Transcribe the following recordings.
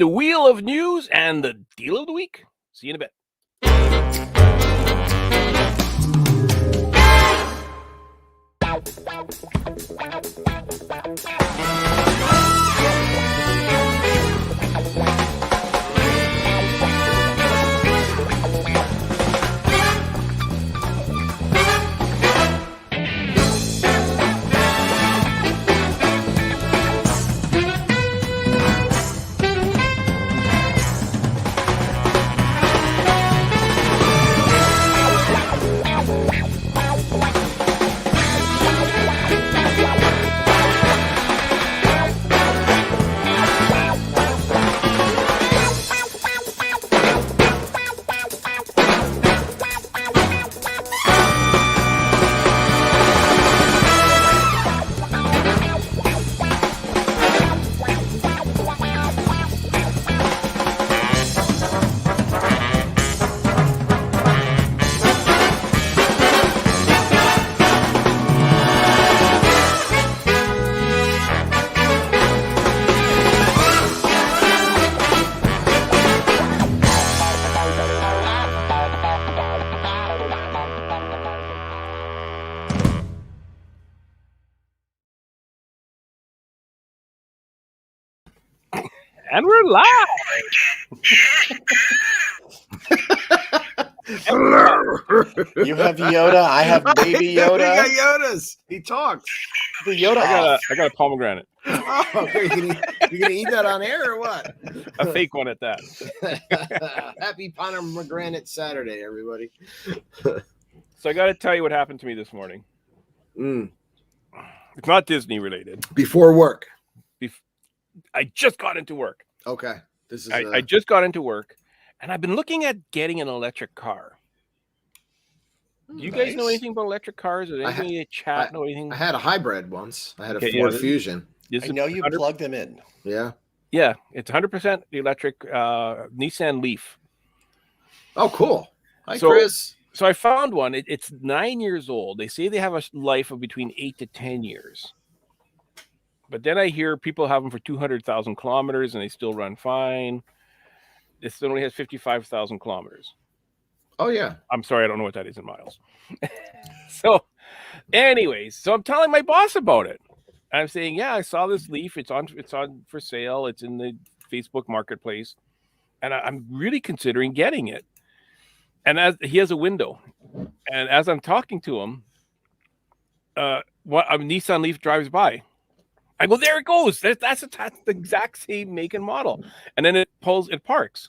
the Wheel of News and the Deal of the Week. See you in a bit. And we're live. You have Yoda. I have baby Yoda. We got Yodas. He talks. The Yoda. I got a pomegranate. Oh, okay. You're gonna eat that on air or what? A fake one at that. Happy pomegranate Saturday, everybody. So I got to tell you what happened to me this morning. It's not Disney related. Before work. I just got into work. Okay. This is. I just got into work, and I've been looking at getting an electric car. Do you guys know anything about electric cars? Or anything you chat? Know anything? I had a hybrid once. I had a Ford Fusion. I know you plug them in. Yeah. Yeah, it's 100% electric Nissan Leaf. Oh, cool. Hi, Chris. So I found one. It's 9 years old. They say they have a life of between 8 to 10 years. But then I hear people have them for 200,000 kilometers and they still run fine. This only has 55,000 kilometers. Oh, yeah. I'm sorry, I don't know what that is in miles. So anyways, so I'm telling my boss about it. I'm saying, yeah, I saw this Leaf. It's on for sale. It's in the Facebook marketplace. And I'm really considering getting it. And as he has a window. And as I'm talking to him, a Nissan Leaf drives by. I go, there it goes. That's the exact same make and model. And then it parks.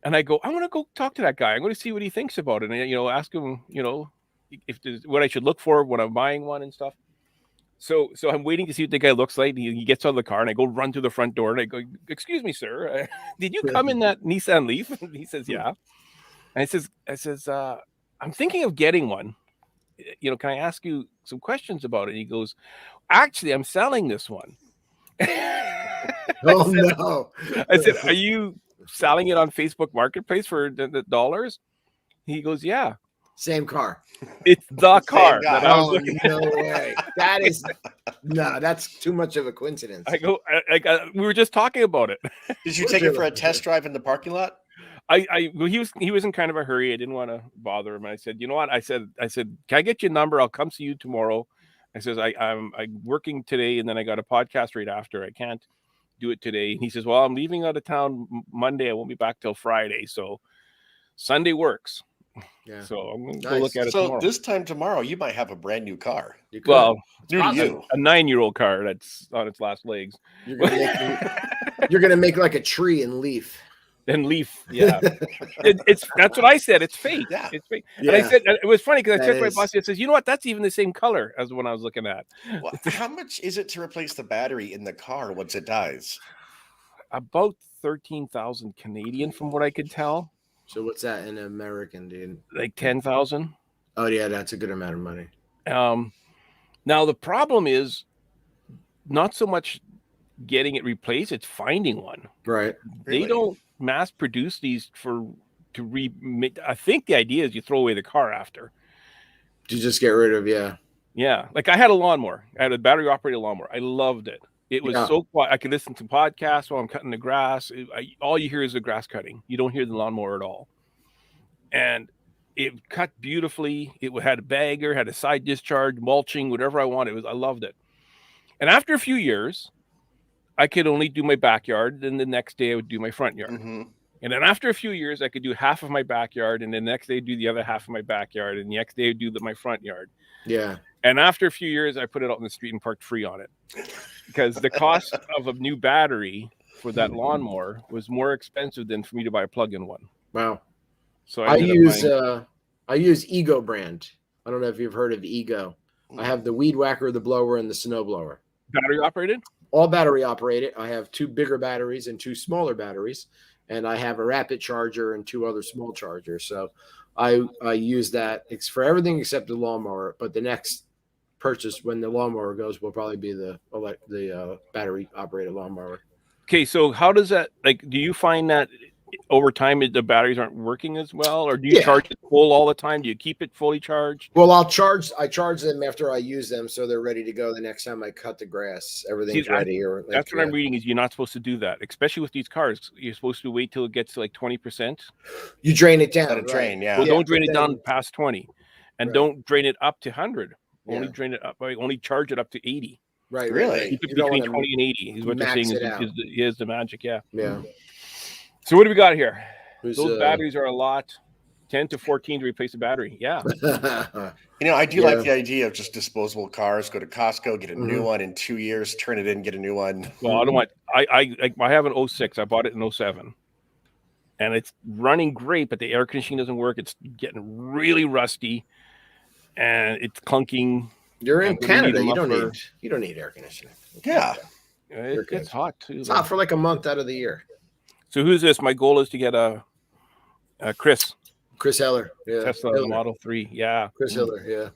And I go, I want to go talk to that guy. I'm going to see what he thinks about it. And, ask him, if there's what I should look for when I'm buying one and stuff. So I'm waiting to see what the guy looks like. He gets out of the car and I go run to the front door and I go, excuse me, sir. Did you come in that Nissan Leaf? And he says, yeah. And I says, I'm thinking of getting one. Can I ask you some questions about it? And he goes, actually, I'm selling this one. No. I said, are you selling it on Facebook Marketplace for the dollars? He goes, yeah. Same car. It's the car. No way. That's too much of a coincidence. I go, we were just talking about it. Did you take it for a test drive in the parking lot? He was in kind of a hurry. I didn't want to bother him. I said, you know what? I said, can I get your number? I'll come see you tomorrow. I says, I'm working today and then I got a podcast right after. I can't do it today. And he says, well, I'm leaving out of town Monday. I won't be back till Friday. So Sunday works. Yeah. So I'm going to go look at it tomorrow. So this time tomorrow, you might have a brand new car. Well, new to you. A 9-year-old car that's on its last legs. You're going to make like a tree and Leaf. And Leaf, yeah. That's what I said. It's fake. Yeah. It's fake. Yeah. And I said, it was funny because I checked my boss. He says, you know what? That's even the same color as the one I was looking at. Well, how much is it to replace the battery in the car once it dies? About 13,000 Canadian, from what I could tell. So what's that in American, dude? Like 10,000. Oh yeah, that's a good amount of money. Now the problem is not so much getting it replaced; it's finding one. Right. They don't mass produce these to remake. I think the idea is you throw away the car after. To just get rid of, yeah. Yeah. Like I had a lawnmower. I had a battery operated lawnmower. I loved it. It was Yeah. so quiet. I could listen to podcasts while I'm cutting the grass. All you hear is the grass cutting. You don't hear the lawnmower at all. And it cut beautifully. It had a bagger, had a side discharge, mulching, whatever I wanted. I loved it. And after a few years, I could only do my backyard. Then the next day I would do my front yard. Mm-hmm. And then after a few years, I could do half of my backyard. And the next day do the other half of my backyard. And the next day I'd do my front yard. Yeah. And after a few years, I put it out in the street and parked free on it. Because the cost of a new battery for that lawnmower was more expensive than for me to buy a plug-in one. Wow. So I use Ego brand. I don't know if you've heard of Ego. I have the weed whacker, the blower, and the snow blower. battery operated. All battery operated. I have 2 bigger batteries and 2 smaller batteries, and I have a rapid charger and 2 other small chargers. So I use that. It's for everything except the lawnmower. But the next purchase when the lawnmower goes will probably be the battery operated lawnmower. Okay, so how does that, like, do you find that over time the batteries aren't working as well, or do you charge it full all the time? Do you keep it fully charged? Well, I charge them after I use them, so they're ready to go the next time I cut the grass. Everything's ready. That's what I'm reading is you're not supposed to do that, especially with these cars. You're supposed to wait till it gets to like 20%. You drain it down. Let it drain, Well, don't drain it down past 20, and don't drain it up to 100. Only drain it up. Only charge it up to 80. Right. Really? Keep it between 20 and 80 is what they're saying is the magic. Yeah. Yeah. So what do we got here? Those batteries are a lot. 10 to 14 to replace a battery. Yeah. I do like the idea of just disposable cars. Go to Costco, get a new one in 2 years, turn it in, get a new one. Well, I don't want. I have an 06. I bought it in 07, and it's running great, but the air conditioning doesn't work. It's getting really rusty, and it's clunking. You're in Canada. You don't need air conditioning. Yeah. It gets hot too. It's hot for like a month out of the year. So who's this? My goal is to get a Chris Heller. Yeah. Tesla Model 3. Yeah. Chris Heller. Yeah.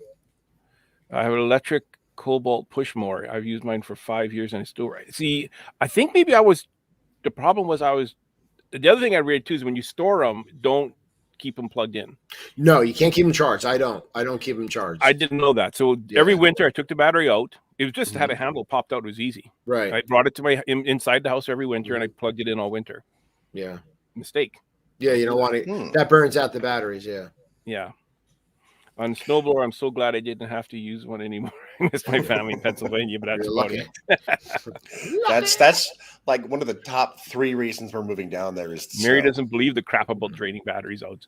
I have an electric Cobalt push mower. I've used mine for 5 years and it's still right. See, I think maybe the problem was the other thing I read too is when you store them, don't keep them plugged in. No, you can't keep them charged. I don't keep them charged. I didn't know that. So every winter I took the battery out. It was just had a handle popped out. It was easy. Right. I brought it to my inside the house every winter and I plugged it in all winter. Yeah. Mistake. Yeah, you don't want it. That burns out the batteries. Yeah. Yeah. On snowblower, I'm so glad I didn't have to use one anymore. I miss my family in Pennsylvania, but that's about it. That's like one of the top 3 reasons we're moving down there is Mary doesn't believe the crap about draining batteries out.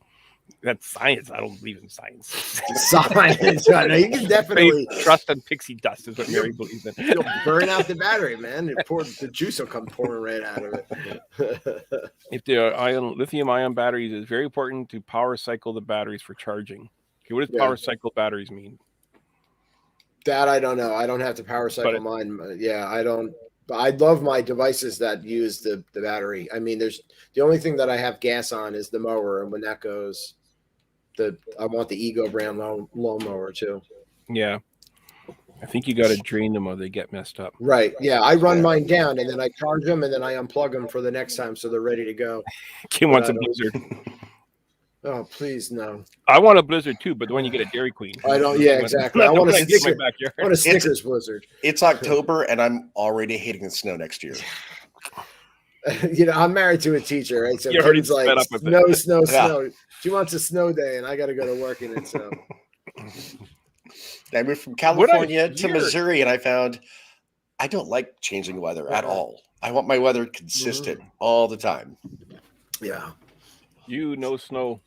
That's science. I don't believe in science. Science. I know. You can definitely trust on pixie dust is what Mary believes in. You'll burn out the battery, man. The juice will come pouring right out of it. If the lithium-ion batteries, it's very important to power cycle the batteries for charging. Okay, what does power cycle batteries mean? That I don't know. I don't have to power cycle mine. Yeah, I don't. I love my devices that use the battery. I mean, the only thing that I have gas on is the mower, and when that goes, I want the Ego brand lawnmower too. Yeah, I think you got to drain them or they get messed up. Right. Yeah, I run mine down and then I charge them and then I unplug them for the next time so they're ready to go. Kim wants a Blizzard. Oh, please no. I want a Blizzard too, but when you get a Dairy Queen. I don't. Yeah, exactly. I want a Snickers Blizzard. It's October and I'm already hating the snow next year. I'm married to a teacher, right? So You're already like up with snow. She wants a snow day, and I got to go to work in it. So I moved from California to Missouri, and I found I don't like changing weather at all. I want my weather consistent all the time. Yeah. No snow.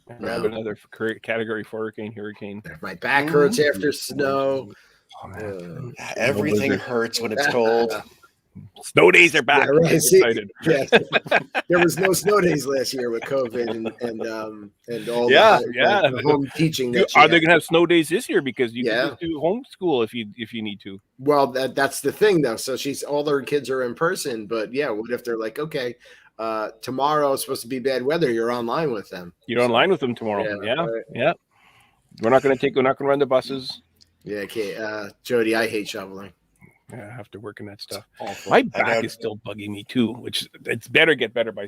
I have another category 4 hurricane. My back hurts after snow. Everything hurts when it's cold. Snow days are back. Yeah, right. Excited. Yeah. There was no snow days last year with COVID and all the home teaching. Are they going to have snow days this year? Because you can just do homeschool if you need to. Well, that's the thing though. So all their kids are in person, but what if they're like, okay, tomorrow is supposed to be bad weather. You're online with them. You're online with them tomorrow. Yeah. We're not going to run the buses. Yeah. Okay. Jody, I hate shoveling. I have to work in that stuff. Awful. My back is still bugging me too, which it's better get better by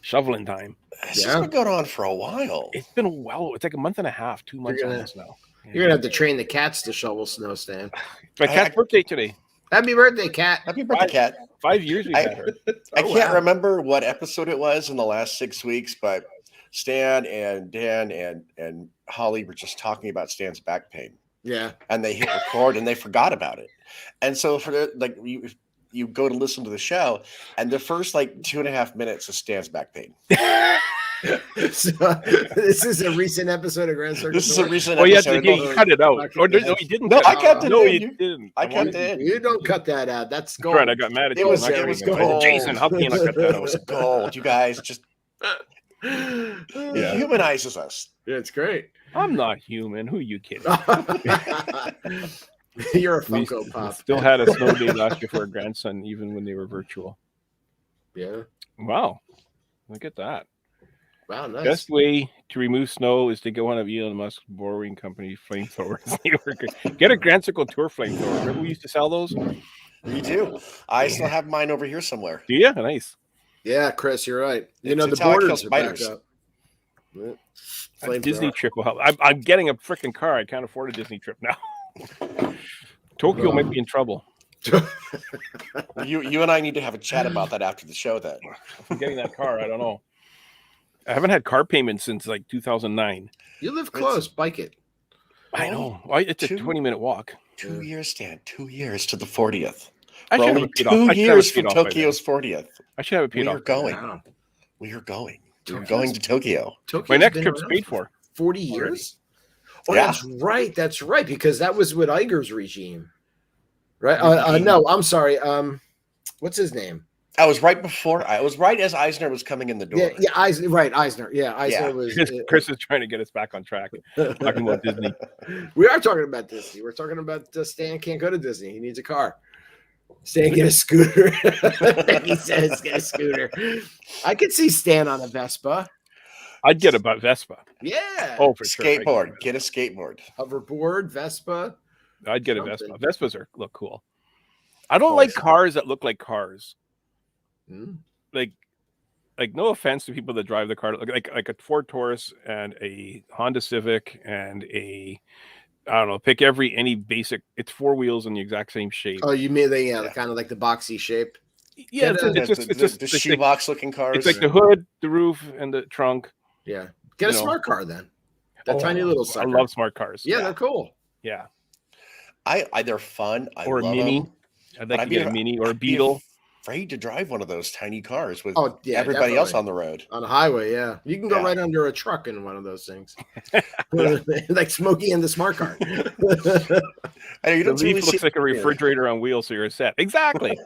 shoveling time. This has been going on for a while. It's been a while. It's like a month and a half, 2 months almost now. You're gonna have to train the cats to shovel snow, Stan. It's my cat's birthday today. Happy birthday, Cat. Happy birthday, Cat. 5 years we've had her. I Oh, can't wow. remember what episode it was in the last 6 weeks, but Stan and Dan and Holly were just talking about Stan's back pain, Yeah. and they hit record and they forgot about it. And so for you go to listen to the show, and the first like 2.5 minutes is Stan's back pain. So, this is a recent episode of Grand Circle. This is a recent Oh, yeah, episode. he cut it out. Or no, he didn't. No, cut I it cut out. it No, in. he You- didn't. I kept it in. You don't cut that out. That's gold. Right, I got mad at It you. was- I'm not it gonna was even- gold. Jason, how can you not cut that It was out? gold. You guys just Yeah. humanizes us. It's great. I'm not human. Who are you kidding? You're a We Funko Pop. still had a snow day last year for our grandson, even when they were virtual. Yeah. Wow. Look at that. Wow, nice. Best way to remove snow is to go on a Elon Musk borrowing company flamethrowers. Get a Grand Circle Tour flamethrower. Remember we used to sell those? Do You do. I still have mine over here somewhere. you? Nice. Yeah, Chris, you're right. You know, It's the how I kill borders are back spiders. up. Yeah. A Flamethrower. Disney trip will help. I'm getting a freaking car. I can't afford a Disney trip now. Tokyo might be in trouble. You and I need to have a chat about that after the show then. If I'm getting that car, I don't know. I haven't had car payments since like 2009. You live close. Bike it. I know. Why? It's a Two- 20-minute walk. 2 years, Stan. 2 years to the 40th. I We're should have only it paid off. 2 I should have years it paid from off by then. Tokyo's 40th. I should have it paid We off. are going. Wow. We are going. We're Tokyo's- going to Tokyo. Tokyo's My next been trip's around paid for. 40 years? Oh, Yeah. that's right. That's right. Because that was with Iger's regime. Right? No, I'm sorry. What's his name? I was right before. I was right as Eisner was coming in the door. Yeah, Eisner. Right, Eisner. Yeah, Eisner Yeah. was. Chris is trying to get us back on track. Talking about Disney. We are talking about Disney. We're talking about Stan can't go to Disney. He needs a car. Stan get a scooter. He says get a scooter. I could see Stan on a Vespa. I'd get a Vespa. Yeah. Oh, for sure. Skateboard. Get a skateboard. Hoverboard, Vespa. I'd get a Something. Vespa. Vespas look cool. I don't like cars that look like cars. Mm. Like no offense to people that drive the car, like a Ford Taurus and a Honda Civic and a, I don't know, pick any basic. It's 4 wheels in the exact same shape. Oh, you mean the kind of like the boxy shape? Yeah, Get it's just the it's like- shoebox looking cars. it's like the hood, the roof, and the trunk. Yeah. Get a You know. smart car then. That Oh, tiny little I sucker. love smart cars. Yeah, they're cool. Yeah. They're fun. Or a love Mini. them. I'd But like to get a Mini or a I'd be Beetle. Afraid to drive one of those tiny cars with Oh, yeah, everybody else definitely. on the road. On a highway, yeah. You can go Yeah. right under a truck in one of those things. Like Smokey and the smart car. I know you The don't really Leaf see looks like a refrigerator on wheels, so you're set. Exactly.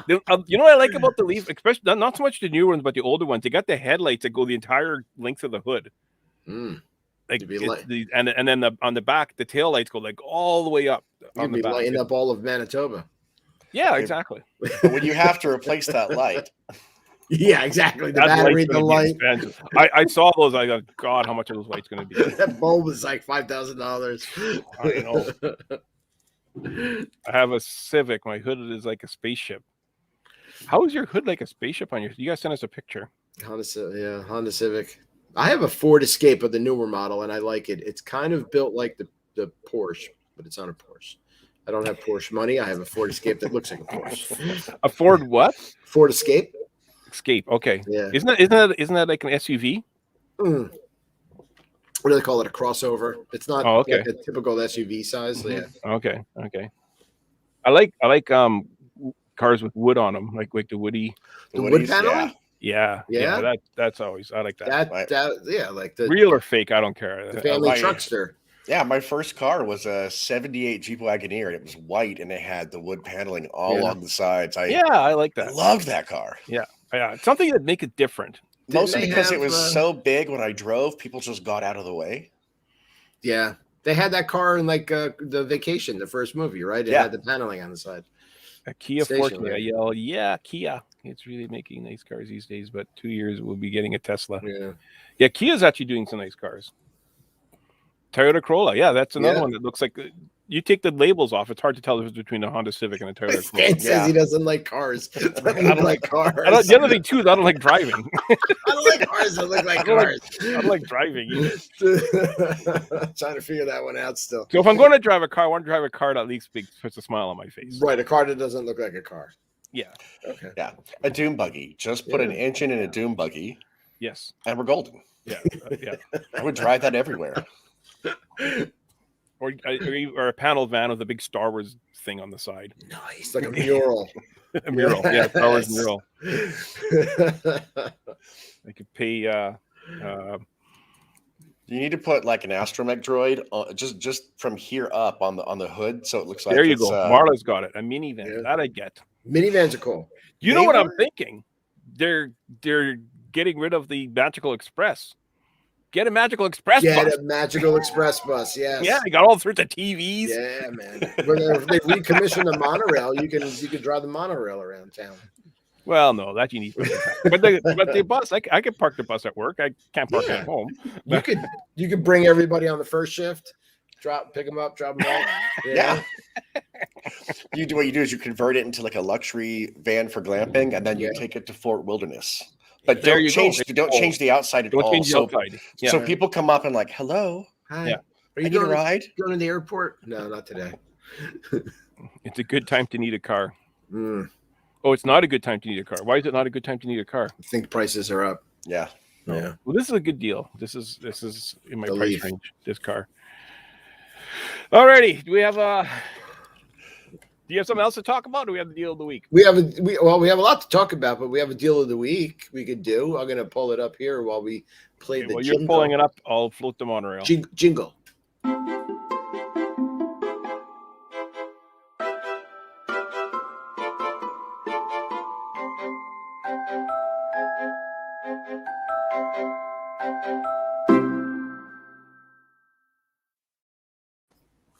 You know what I like about the Leaf, especially not so much the new ones, but the older ones. They got the headlights that go the entire length of the hood. Mm. Like You'd be and then on the back, the tail lights go like all the way up. You'd On the be back. lighting up all of Manitoba. Yeah, exactly. But when you have to replace that light, Yeah, exactly. The That battery, light's the gonna be light. expensive. I saw those. I go, God, how much are those lights going to be? That bulb is like $5,000. I know. I have a Civic. My hood is like a spaceship. How is your hood like a spaceship on your? You guys sent us a picture. Honda Civic. I have a Ford Escape of the newer model, and I like it. It's kind of built like the Porsche, but it's not a Porsche. I don't have Porsche money. I have a Ford Escape that looks like a Porsche. A Ford what? Ford Escape. Escape. Okay. Yeah. Isn't that like an SUV? Mm. What do they call it? A crossover. It's not Oh, okay. like a typical SUV size. Yeah. Okay. I like cars with wood on them, like the woody. The wood Woody's, paneling? Yeah. Yeah? That's always I like that. Like the Real or fake, I don't care. the family like- truckster. Yeah, my first car was a '78 Jeep Wagoneer, and it was white, and it had the wood paneling all Yeah. on the sides. I like that. loved that car. Yeah, it's something that make it different. Mostly they because it have, was so big when I drove, people just got out of the way. Yeah. They had that car in like the Vacation, the first movie, right? It Yeah. had the paneling on the side. A Kia Station Forte. I wagon. yell, yeah, Kia. It's really making nice cars these days. But 2 years we'll be getting a Tesla. Yeah. Yeah, Kia's actually doing some nice cars. Toyota Corolla. Yeah, that's another Yeah. one that looks like you take the labels off, it's hard to tell the difference between a Honda Civic and a Toyota Corolla. Stan says he doesn't like cars. I don't like cars. The other thing too is I don't like driving. I don't like cars that look like cars. I don't like driving either. Trying to figure that one out still. So if I'm going to drive a car, I want to drive a car that at least puts a smile on my face. Right, a car that doesn't look like a car. Yeah. Okay. Yeah. A dune buggy. Just put an engine in a dune buggy. Yes. And we're golden. Yeah. Yeah. I would drive that everywhere. Or a panel van with a big Star Wars thing on the side. Nice, like a mural. A mural, yeah, Star Wars mural. I could pay. You need to put like an astromech droid just from here up on the hood, so it looks like there you go. Marla's got it. A minivan that I get. Minivans are cool. You know what I'm thinking? They're getting rid of the Magical Express. Get a Magical Express bus. Get a Magical Express bus, yes. Yeah, you got all sorts of TVs. Yeah, man. When they recommission the monorail, you can drive the monorail around town. Well, no, that you need. But the bus, I could park the bus at work. I can't park it at home. You could bring everybody on the first shift, pick them up, drop them off. Yeah. What you do is you convert it into like a luxury van for glamping, and then you take it to Fort Wilderness. But don't change the outside at all. Change the outside. Yeah. So people come up and like, hello. Hi. Yeah. Are you going to ride? Going to the airport? No, not today. It's a good time to need a car. Mm. Oh, it's not a good time to need a car. Why is it not a good time to need a car? I think prices are up. Yeah. No. Yeah. Well, this is a good deal. This is in my price range, this car. Alrighty. Do you have something else to talk about? Or do we have the deal of the week? We have a lot to talk about, but we have a deal of the week we could do. I'm gonna pull it up here while we play the jingle. You're pulling it up. I'll float the monorail. Jingle.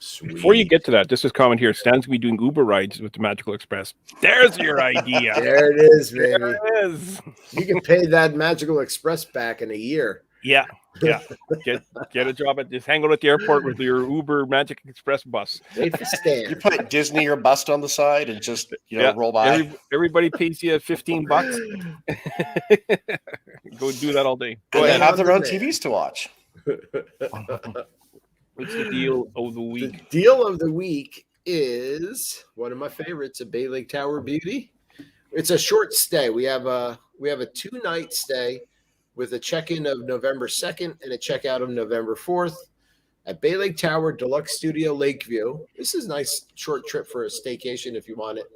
Sweet. Before you get to that, just this comment here. Stan's gonna be doing Uber rides with the Magical Express. There's your idea. There it is, baby. There it is. You can pay that Magical Express back in a year. Yeah. Get a job just hang out at the airport with your Uber Magic Express bus. Wait for Stan. You put Disney or bust on the side and just roll by. Everybody pays you $15. Go do that all day. And they have their own TVs to watch. What's the deal of the week? The deal of the week is one of my favorites, a Bay Lake Tower Beauty. It's a short stay. We have a 2-night stay with a check-in of November 2nd and a checkout of November 4th at Bay Lake Tower Deluxe Studio Lakeview. This is a nice short trip for a staycation if you want it,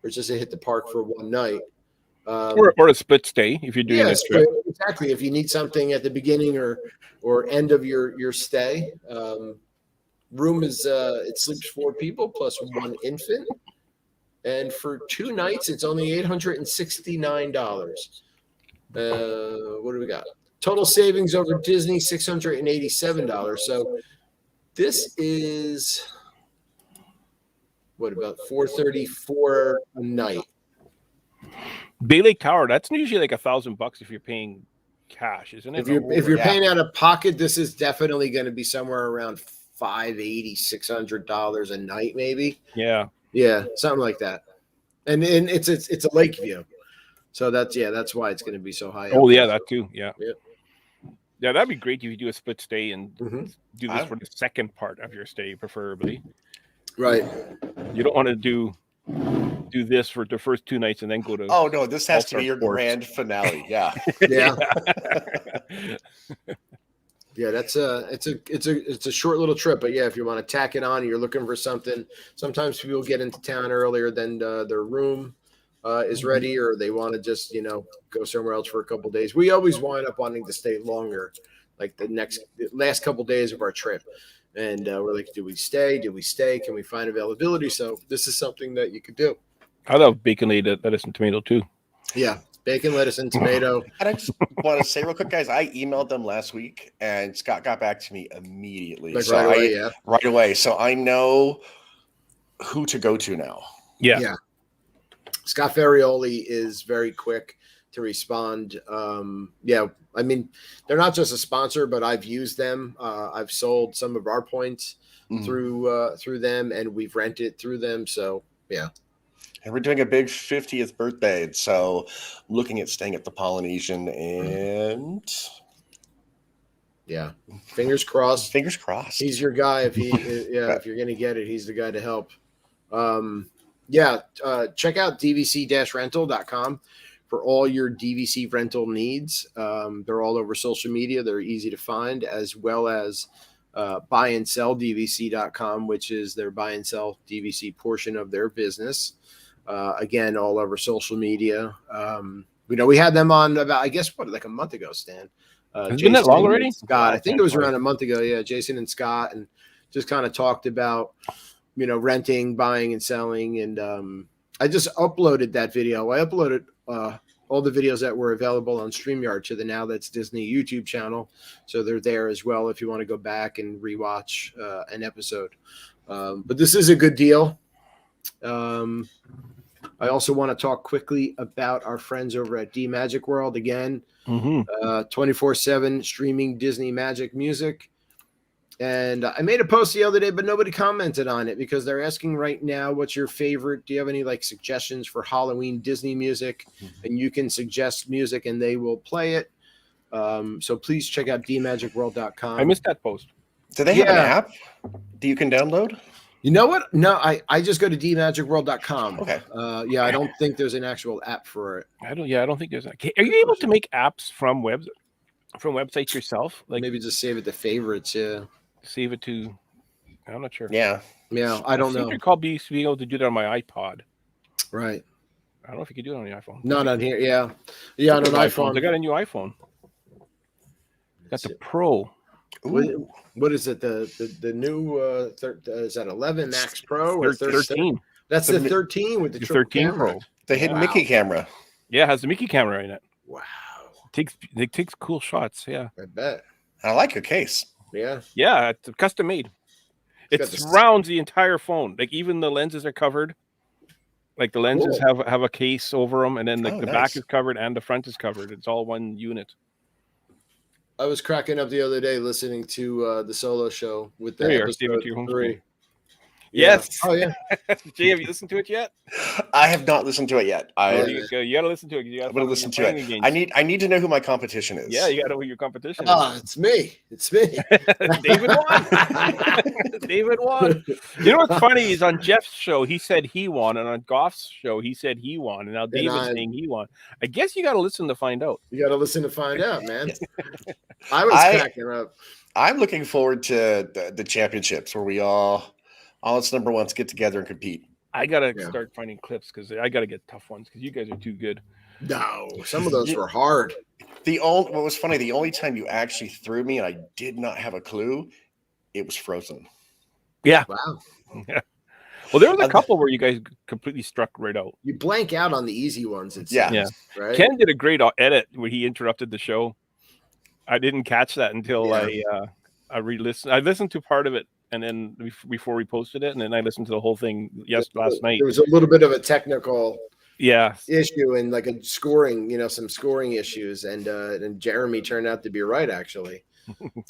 or just to hit the park for one night. Or a split stay if you're doing this trip. Exactly. If you need something at the beginning or end of your stay. Room is it sleeps 4 people plus 1 infant. And for 2 nights, it's only $869. What do we got? Total savings over Disney, $687. So this is about $434 a night. Bay Lake Tower, that's usually like $1,000 if you're paying cash, isn't it? If you're paying out of pocket, this is definitely going to be somewhere around $580, $600 a night, maybe. Yeah, something like that. And it's a lake view, so that's why it's going to be so high. Oh yeah, that too. Yeah, that'd be great if you do a split stay and do this for the second part of your stay, preferably. Right. You don't want to do this for the first 2 nights and then go to. Oh no, this has to be your grand finale. Yeah. Yeah. Yeah, it's a short little trip, but yeah, if you want to tack it on and you're looking for something, sometimes people get into town earlier than their room is ready, or they want to just go somewhere else for a couple of days. We always wind up wanting to stay longer, like the last couple of days of our trip. And we're like, do we stay? Can we find availability? So this is something that you could do. I love bacon, lettuce, and tomato too. Yeah, bacon, lettuce, and tomato. And I just want to say real quick, guys, I emailed them last week, and Scott got back to me immediately. Right away. So I know who to go to now. Yeah. Scott Ferrioli is very quick to respond. I mean, they're not just a sponsor, but I've used them. I've sold some of our points through them, and we've rented through them. So yeah. And we're doing a big 50th birthday, so I'm looking at staying at the Polynesian, and yeah, fingers crossed. Fingers crossed. He's your guy if if you're gonna get it, he's the guy to help. Check out dvc-rental.com for all your DVC rental needs. They're all over social media. They're easy to find, as well as buyandsell.dvc.com, which is their buy and sell DVC portion of their business. Again, all over social media. We had them on about, I guess, like a month ago, Stan. It's been that long already? Scott, I think it was around a month ago. Yeah, Jason and Scott, and just kind of talked about, renting, buying, and selling. And I just uploaded that video. I uploaded all the videos that were available on StreamYard to the Now That's Disney YouTube channel. So they're there as well if you want to go back and rewatch an episode. But this is a good deal. I also want to talk quickly about our friends over at D Magic World again. 24/7 streaming Disney Magic music. And I made a post the other day, but nobody commented on it because they're asking right now, what's your favorite? Do you have any suggestions for Halloween Disney music? And you can suggest music and they will play it. So please check out dmagicworld.com. I missed that post. Do they have an app that you can download? You know what? No, I just go to dmagicworld.com. Okay. I don't think there's an actual app for it. I don't think there's. Are you able to make apps from websites yourself? Maybe just save it to favorites. Yeah. Save it to. I'm not sure. Yeah. I don't know. I recall being able to do that on my iPod. Right. I don't know if you can do it on the iPhone. Not on here. Yeah. On an iPhone. I got a new iPhone. Got the Pro. What is it? The new is that 11 Max Pro or 13? That's the 13 with the 13 Pro. The hidden Mickey camera. Yeah, it has the Mickey camera in it. Wow. It takes cool shots. Yeah. I bet. I like your case. Yeah. Yeah, it's custom made. It surrounds the entire phone. Even the lenses are covered. The lenses have a case over them, and then the back is covered and the front is covered. It's all one unit. I was cracking up the other day listening to the solo show with the episode 3. Yes. Oh yeah. Jay, have you listened to it yet? I have not listened to it yet. You got to listen to it. I'm going to listen to it. I need to know who my competition is. Yeah, you got to know who your competition is. It's me. David won. David won. You know what's funny is on Jeff's show, he said he won, and on Goff's show, he said he won, and now David's saying he won. I guess you got to listen to find out. You got to listen to find out, man. I was cracking up. I'm looking forward to the championships where we all its number ones get together and compete. I gotta start finding clips because I gotta get tough ones because you guys are too good. No, some of those were hard. What was funny, the only time you actually threw me and I did not have a clue, it was Frozen. Yeah. Wow. Yeah. Well, there was a couple where you guys completely struck right out. You blank out on the easy ones. Yeah. Right? Ken did a great edit where he interrupted the show. I didn't catch that until I re-listened. I listened to part of it. And then before we posted it, and then I listened to the whole thing last night. There was a little bit of a technical issue and a scoring, some scoring issues, and Jeremy turned out to be right actually.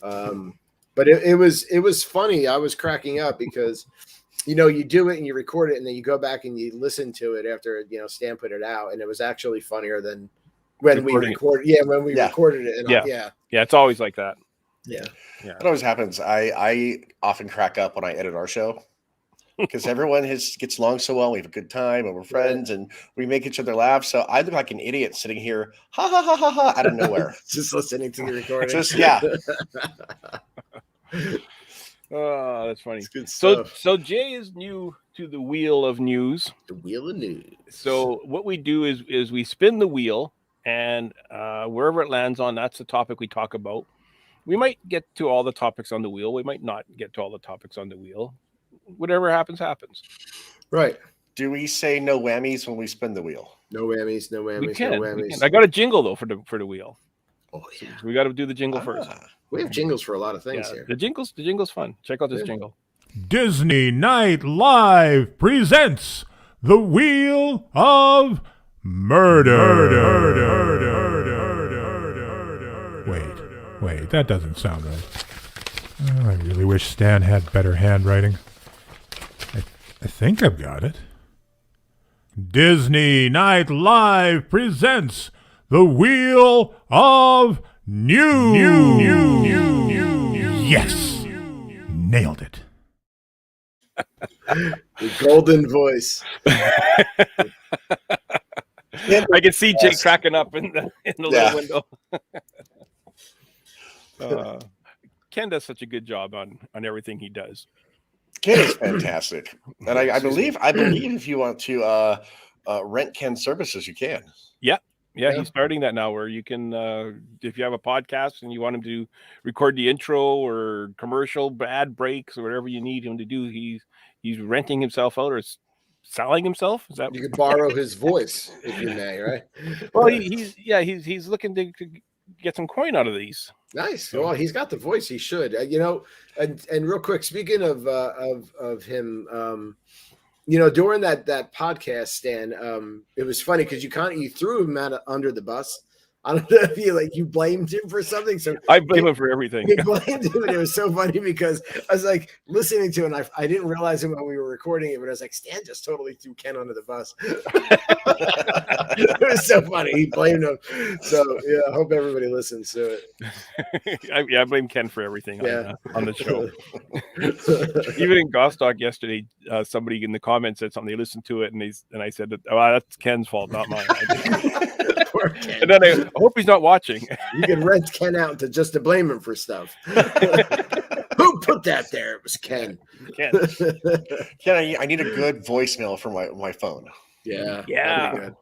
But it was funny. I was cracking up because you do it and you record it and then you go back and you listen to it after Stan put it out, and it was actually funnier than when we recorded. Yeah, when we recorded it. And yeah, it's always like that. Yeah. It always happens. I often crack up when I edit our show because everyone gets along so well. We have a good time and we're friends and we make each other laugh. So I look like an idiot sitting here, ha ha ha ha ha, out of nowhere, just listening to the recording. Oh, that's funny. Good stuff. So Jay is new to the Wheel of News. The Wheel of News. So what we do is we spin the wheel, and wherever it lands on, that's the topic we talk about. We might get to all the topics on the wheel. We might not get to all the topics on the wheel. Whatever happens, happens. Right. Do we say no whammies when we spin the wheel? No whammies, no whammies, we can, no whammies. We can. I got a jingle though for the wheel. Oh yeah. We got to do the jingle first. We have jingles for a lot of things here. The jingle's fun. Check out this jingle. Disney Night Live presents the Wheel of Murder. Wait, that doesn't sound right. Oh, I really wish Stan had better handwriting. I think I've got it. Disney Night Live presents The Wheel of News. Yes, nailed it. The golden voice. I can see Jake cracking up in the little window. Ken does such a good job on everything he does. Ken is fantastic, and I believe if you want to rent Ken services, you can. Yeah, he's starting that now, where you can, if you have a podcast and you want him to record the intro or commercial ad breaks or whatever you need him to do, he's renting himself out or selling himself. Is that You could borrow his voice if you may, right? well? He's looking to get some coin out of these. Nice. Well, he's got the voice. He should. And real quick, speaking of him, during that podcast, Stan, it was funny because you threw him out under the bus. I don't know if you blamed him for something. So I blame him for everything. You blamed him, and it was so funny because I was like listening to it, and I didn't realize it when we were recording it, but I was like, Stan just totally threw Ken under the bus. It was so funny. He blamed him. So yeah, I hope everybody listens to it. I blame Ken for everything on the show. Even in Gostock yesterday, somebody in the comments said something. They listened to it, and I said, "Oh, that's Ken's fault, not mine." And then I hope he's not watching. You can rent Ken out to blame him for stuff. Who put that there? It was Ken. Ken, I need a good voicemail for my phone. Yeah. Good.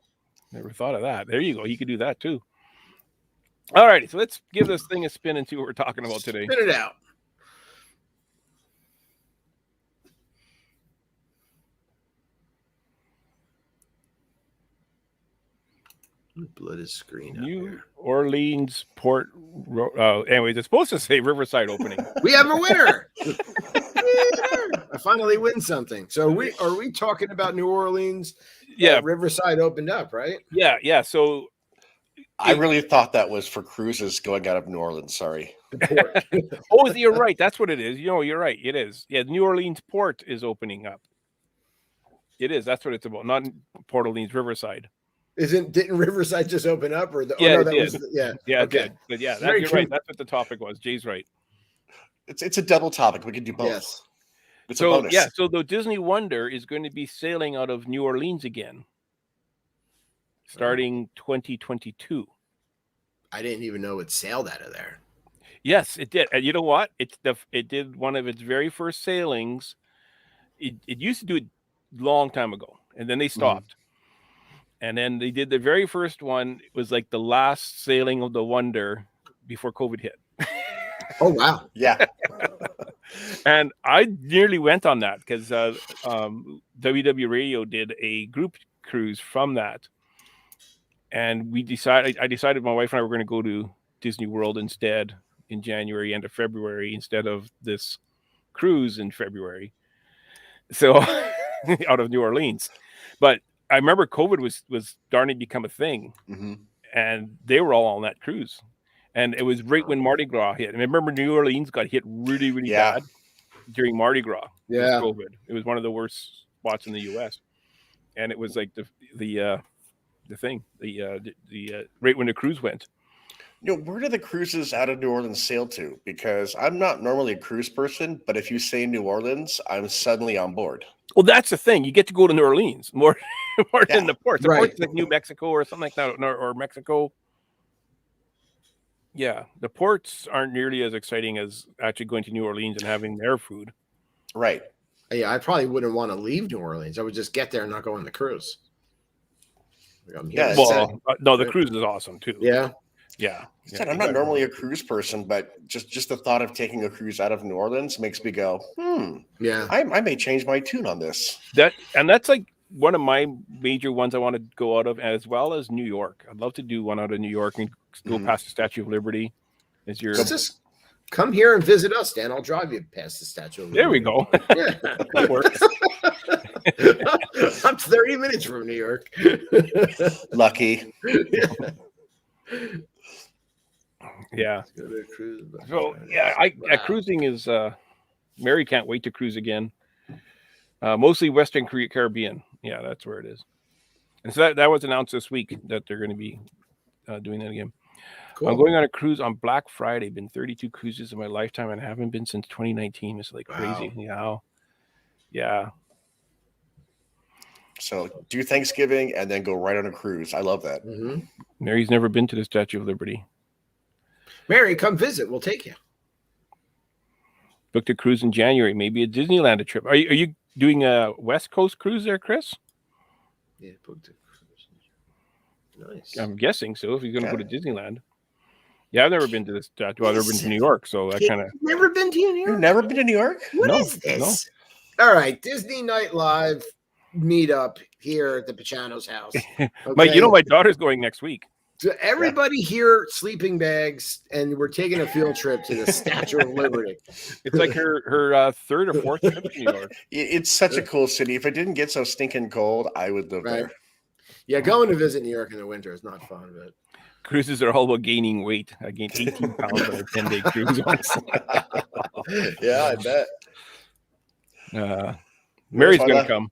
Never thought of that. There you go. You could do that too. All righty, so let's give this thing a spin and see what we're talking about today. Spin it out. Blood is screen. New Orleans Port. Anyways, it's supposed to say Riverside Opening. We have a winner. I finally win something. So are we talking about New Orleans? Yeah, Riverside opened up, right? Yeah. So I really thought that was for cruises going out of New Orleans. Sorry. Oh, you're right. That's what it is. You're right. It is. Yeah, New Orleans Port is opening up. It is. That's what it's about. Not Port Orleans, Riverside. Didn't Riverside just open up, or it did. Okay. But yeah, you're right. That's what the topic was. Jay's right. It's a double topic. We can do both. Yes. It's a bonus. Yeah. So the Disney Wonder is going to be sailing out of New Orleans again, starting 2022. I didn't even know it sailed out of there. Yes, it did. And you know what? It did one of its very first sailings. It used to do it a long time ago, and then they stopped. Mm-hmm. And then they did the very first one. It was like the last sailing of the Wonder before COVID hit. Oh, wow. Yeah. And I nearly went on that because WW Radio did a group cruise from that. And I decided my wife and I were going to go to Disney World instead in January, end of February, instead of this cruise in February. So out of New Orleans. But I remember COVID was starting to become a thing, mm-hmm. and they were all on that cruise, and it was right when Mardi Gras hit. And I remember New Orleans got hit really, really bad during Mardi Gras. Yeah, COVID. It was one of the worst spots in the U.S., and it was like the right when the cruise went. Where do the cruises out of New Orleans sail to? Because I'm not normally a cruise person, but if you say New Orleans, I'm suddenly on board. Well, that's the thing. You get to go to New Orleans more than the ports. The ports like New Mexico or something like that, or Mexico. Yeah, the ports aren't nearly as exciting as actually going to New Orleans and having their food. Right. Yeah, I probably wouldn't want to leave New Orleans. I would just get there and not go on the cruise. No, the cruise is awesome too. Yeah. Yeah. I'm not normally a cruise person, but just the thought of taking a cruise out of New Orleans makes me go, yeah, I may change my tune on this. That's like one of my major ones I want to go out of, as well as New York. I'd love to do one out of New York and go past the Statue of Liberty. Just come here and visit us, Dan. I'll drive you past the Statue of Liberty. There we go. Yeah. That works. I'm 30 minutes from New York. Lucky. Yeah. Let's go to a cruise. So yeah, Wow. cruising is. Mary can't wait to cruise again. Mostly Western Caribbean. Yeah, that's where it is. And so that was announced this week that they're going to be doing that again. Cool. I'm going on a cruise on Black Friday. Been 32 cruises in my lifetime and haven't been since 2019. It's like crazy. Yeah. So do Thanksgiving and then go right on a cruise. I love that. Mm-hmm. Mary's never been to the Statue of Liberty. Mary, come visit. We'll take you. Booked a cruise in January. Maybe a Disneyland trip. Are you doing a West Coast cruise there, Chris? Yeah, booked a cruise. Nice. I'm guessing so. If you're going to go to Disneyland. Yeah, I've never been to the Statue. I've never been to New York, so that kind of. Never been to New York? You've never been to New York? What No, is this? All right, Disney Night Live meetup here at the Pachano's house. My daughter's going next week. So everybody here, sleeping bags, and we're taking a field trip to the Statue of Liberty. It's like her third or fourth trip to New York. It's such a cool city. If it didn't get so stinking cold, I would live there. Yeah, going to visit New York in the winter is not fun, but Cruises are all about gaining weight. I gained 18 pounds on a 10-day cruise once. yeah, I bet. Mary's going to come.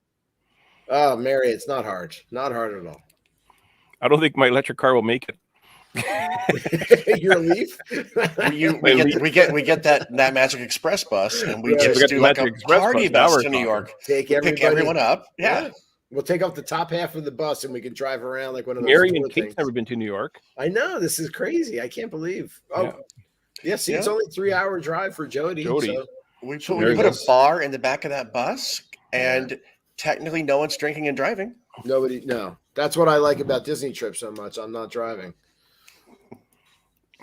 Oh, Mary, it's not hard. Not hard at all. I don't think my electric car will make it. Your Leaf? we get that Magic Express bus, and we just do like a party bus to New York. Pick everyone up. Yeah. We'll take off the top half of the bus and we can drive around like one of those. Mary and Kate's never been to New York. I know. This is crazy. I can't believe. Oh, yeah. See, it's only 3-hour drive for Jody. So. We put a bar in the back of that bus, and technically no one's drinking and driving. No. That's what I like about Disney trips so much. I'm not driving.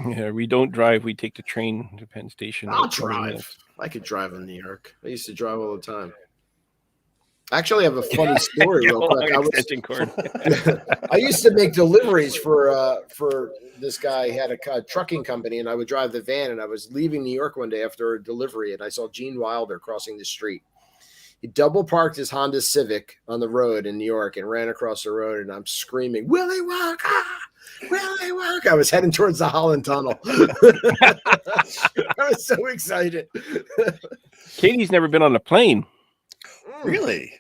Yeah, we don't drive. We take the train to Penn Station. I'll drive. I could drive in New York. I used to drive all the time. Actually, I have a funny story real quick. I used to make deliveries for this guy. He had a trucking company, and I would drive the van. And I was leaving New York one day after a delivery, and I saw Gene Wilder crossing the street. He double parked his Honda Civic on the road in New York and ran across the road, and I'm screaming, "Willie Wonka! Willie Wonka!" I was heading towards the Holland Tunnel. I was so excited. Katie's never been on a plane. Really?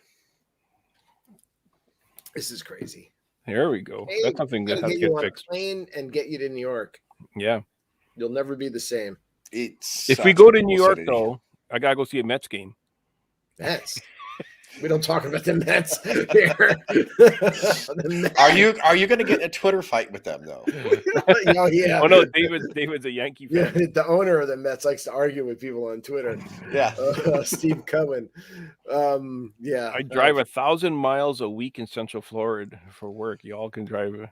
This is crazy. There we go. That's something that has to get fixed. Plane and get you to New York. Yeah. You'll never be the same. If we go to New York, though, I got to go see a Mets game. Mets? We don't talk about the Mets here. Are you going to get in a Twitter fight with them, though? Oh, yeah. Oh, no, David's a Yankee fan. Yeah, the owner of the Mets likes to argue with people on Twitter. Yeah. Steve Cohen. Yeah. I drive 1,000 miles a week in Central Florida for work. Y'all can drive in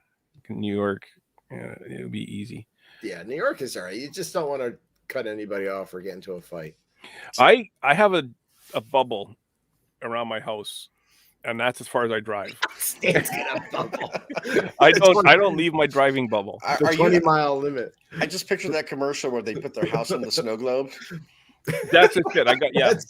New York. Yeah, it'll be easy. Yeah, New York is all right. You just don't want to cut anybody off or get into a fight. I have a bubble around my house, and that's as far as I drive. Stan's got a bubble. I don't leave my driving bubble. The 20-mile limit. I just picture that commercial where they put their house in the snow globe. That's it. I got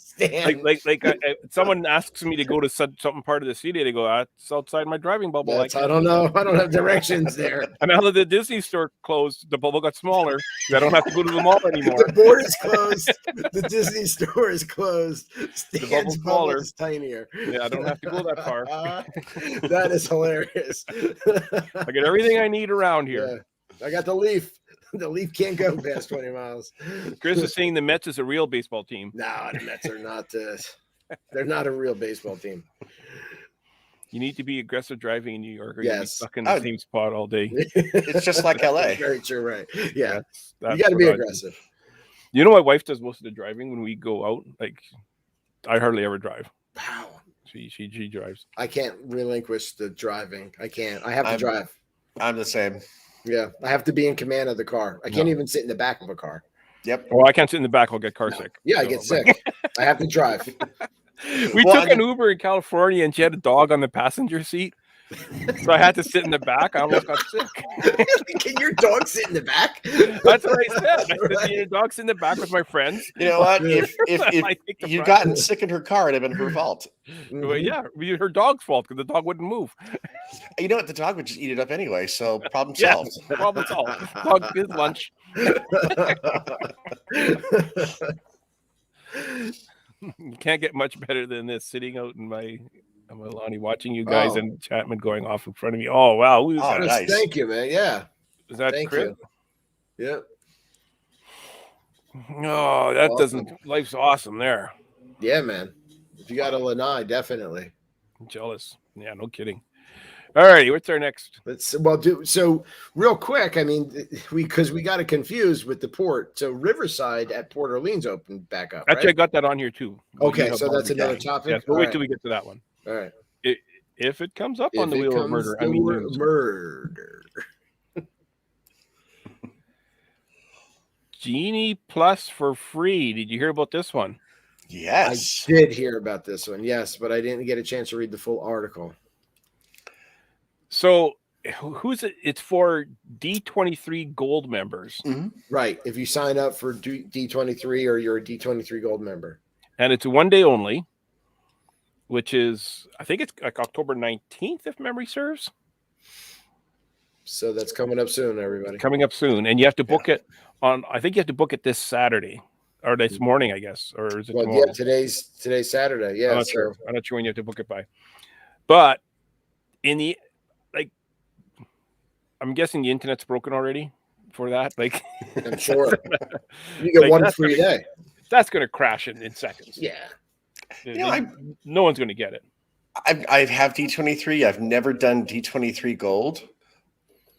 someone asks me to go to something part of the city. They go, it's outside my driving bubble. I don't know. I don't have directions there. And now that the Disney store closed, the bubble got smaller. I don't have to go to the mall anymore. The board is closed. The Disney store is closed. Stan's bubble is tinier. Yeah, I don't have to go that far. That is hilarious. I get everything I need around here. Yeah. I got the Leaf. The Leaf can't go past 20 miles. Chris is saying the Mets is a real baseball team. No, the Mets are not. They're not a real baseball team. You need to be aggressive driving in New York, or you'll be stuck in the same spot all day. It's just like LA. Very true, right? Yeah, that's you got to be aggressive. You know, my wife does most of the driving when we go out. Like, I hardly ever drive. Wow. She drives. I can't relinquish the driving. I can't. I have to drive. I'm the same. Yeah, I have to be in command of the car. I can't even sit in the back of a car. Yep. Well, I can't sit in the back. I'll get car sick. Yeah, I get sick. I have to drive. We took an Uber in California, and she had a dog on the passenger seat. So I had to sit in the back. I almost got sick. Can your dog sit in the back? That's what I said. I said, your dog's in the back with my friends. You know what? If I take the you'd front. gotten sick in her car, it'd have been her fault. Well, yeah, her dog's fault because the dog wouldn't move. You know what? The dog would just eat it up anyway. So problem Yeah, solved. problem solved. Dog his lunch. You can't get much better than this. Sitting out in my Milani, watching you guys and Chapman going off in front of me. Oh wow, who's that? Chris, Nice. thank you, man. Yeah, Is that thank Chris? you. Yep. Oh, that Awesome. doesn't. Life's awesome there. Yeah, man. If you got a lanai, definitely. I'm jealous. Yeah, no kidding. All righty, what's our next? So real quick. I mean, because we got it confused with the port. So Riverside at Port Orleans opened back up. Actually, I Right? got that on here too. Okay, You so have that's all the- another yeah. topic. Yes, we'll All wait right. till we get to that one. All right. If it comes up on If the it wheel of comes murder, to I mean, word- news. murder. Genie Plus for free. Did you hear about this one? Yes. I did hear about this one, yes, but I didn't get a chance to read the full article. So, who's it? It's for D23 Gold members, Right. If you sign up for D23 or you're a D23 Gold member. and it's one day only, which is I think it's like October 19th, if memory serves. So that's coming up soon, everybody. Coming up soon, and you have to book it on. I think you have to book it this Saturday or this morning, I guess, or is it Well, tomorrow? yeah, today's Saturday. Yeah, I'm not so sure. I'm not sure when you have to book it by. But in the I'm guessing the internet's broken already for that. Like, I'm sure you get Like, one that's free day. that's going to crash in seconds. Yeah. You know, No one's going to get it. I have D23. I've never done D23 Gold,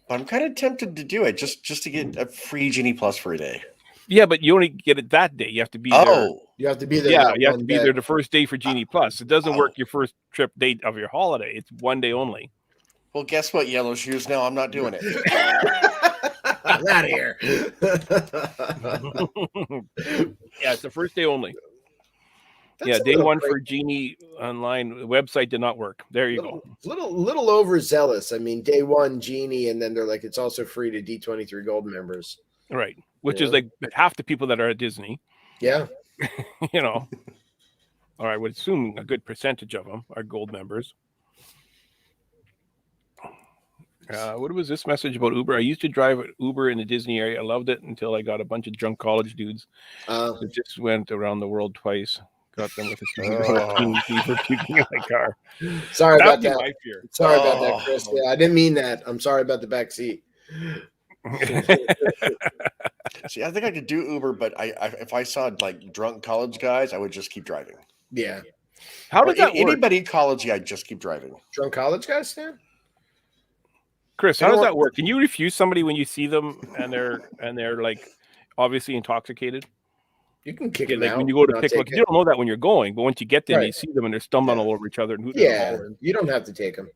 but I'm kind of tempted to do it just to get a free Genie Plus for a day. Yeah, but you only get it that day. You have to be there. Oh, You have to be there. Yeah, that you have one to be day. there the first day for Genie Plus. It doesn't Oh. work your first trip date of your holiday. It's one day only. well, guess what, Yellow Shoes? No, I'm not doing it. I'm out of here. Yeah, it's the first day only. That's Yeah, a day little one crazy. for Genie online. The website did not work. There you go. Little overzealous. I mean, day one Genie, and then they're like, it's also free to D23 Gold members. Right. Which is Yeah. like half the people that are at Disney, Yeah. you know. Or I would assume a good percentage of them are gold members. What was this message about Uber? I used to drive Uber in the Disney area. I loved it until I got a bunch of drunk college dudes that just went around the world twice. Got them with a fee for puking in my car. Sorry about That'd be that. my fear. Sorry about that, Oh. Chris. Yeah, I didn't mean that. I'm sorry about the back seat. See, I think I could do Uber, but I if I saw like drunk college guys, I would just keep driving. Yeah. How Or does that work? anybody college, I'd just keep driving. Drunk college guys, Stan? Chris, You how know does what? that work? Can you refuse somebody when you see them and they're like obviously intoxicated? You can kick Yeah, him like out. when you go to not pick them up, take you it. don't know that when you're going, but once you get there, and you Right. see them and they're stumbling Yeah. all over each other and hooting and Yeah, hollering. you don't have to take him.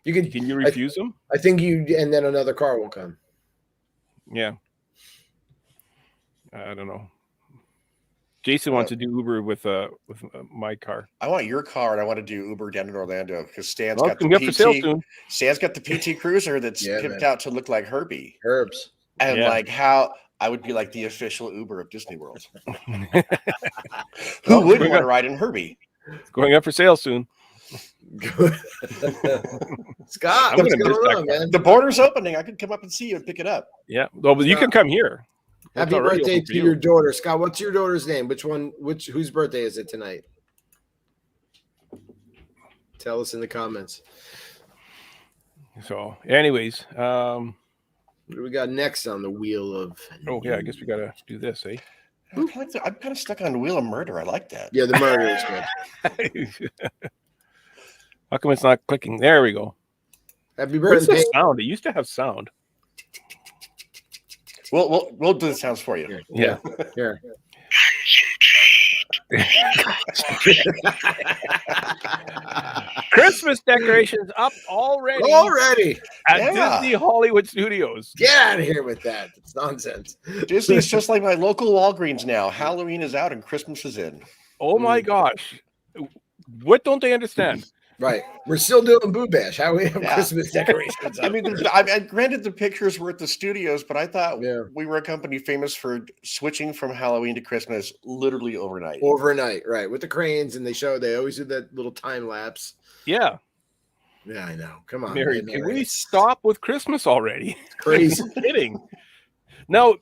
You can. Can you refuse them? I think you, and then another car will come. Yeah. I don't know. Jason wants to do Uber with my car. I want your car, and I want to do Uber down in Orlando because Stan's Well, got it the can be up for sale PT. soon. Stan's got the PT Cruiser that's Yeah, pimped man. out to look like Herbie, Herbs. and Yeah. like how I would be like the official Uber of Disney World. Who Well, wouldn't we want got- to ride in Herbie? It's going up for sale soon. Scott, I'm what's gonna miss going that on, car. man? The border's opening. I could come up and see you and pick it up. Yeah. Well, but you can come here. It's Happy already birthday open for to you. your daughter, Scott. What's your daughter's name? Whose birthday is it tonight? Tell us in the comments. So, anyways, What do we got next on the wheel of? oh yeah, I guess we gotta do this, eh? I'm kind of stuck on the Wheel of Murder. I like that. Yeah, the murder is good. How come it's not clicking? There we go. Happy Where's birthday. the sound? It used to have sound. We'll do the sounds for you. Yeah. Here. Christmas decorations up already Already. at Yeah. Disney Hollywood Studios. Get out of here with that. It's nonsense. Disney's just like my local Walgreens now. Halloween is out and Christmas is in. Oh my gosh. What don't they understand? Right. We're still doing Boo Bash. How we have Yeah. Christmas decorations up. I mean, granted the pictures were at the studios, but I thought we were a company famous for switching from Halloween to Christmas literally overnight. Overnight, right? With the cranes, and they always do that little time lapse. Yeah. Yeah, I know. Come on, Mary, man, can we stop with Christmas already? It's crazy. I'm kidding. No,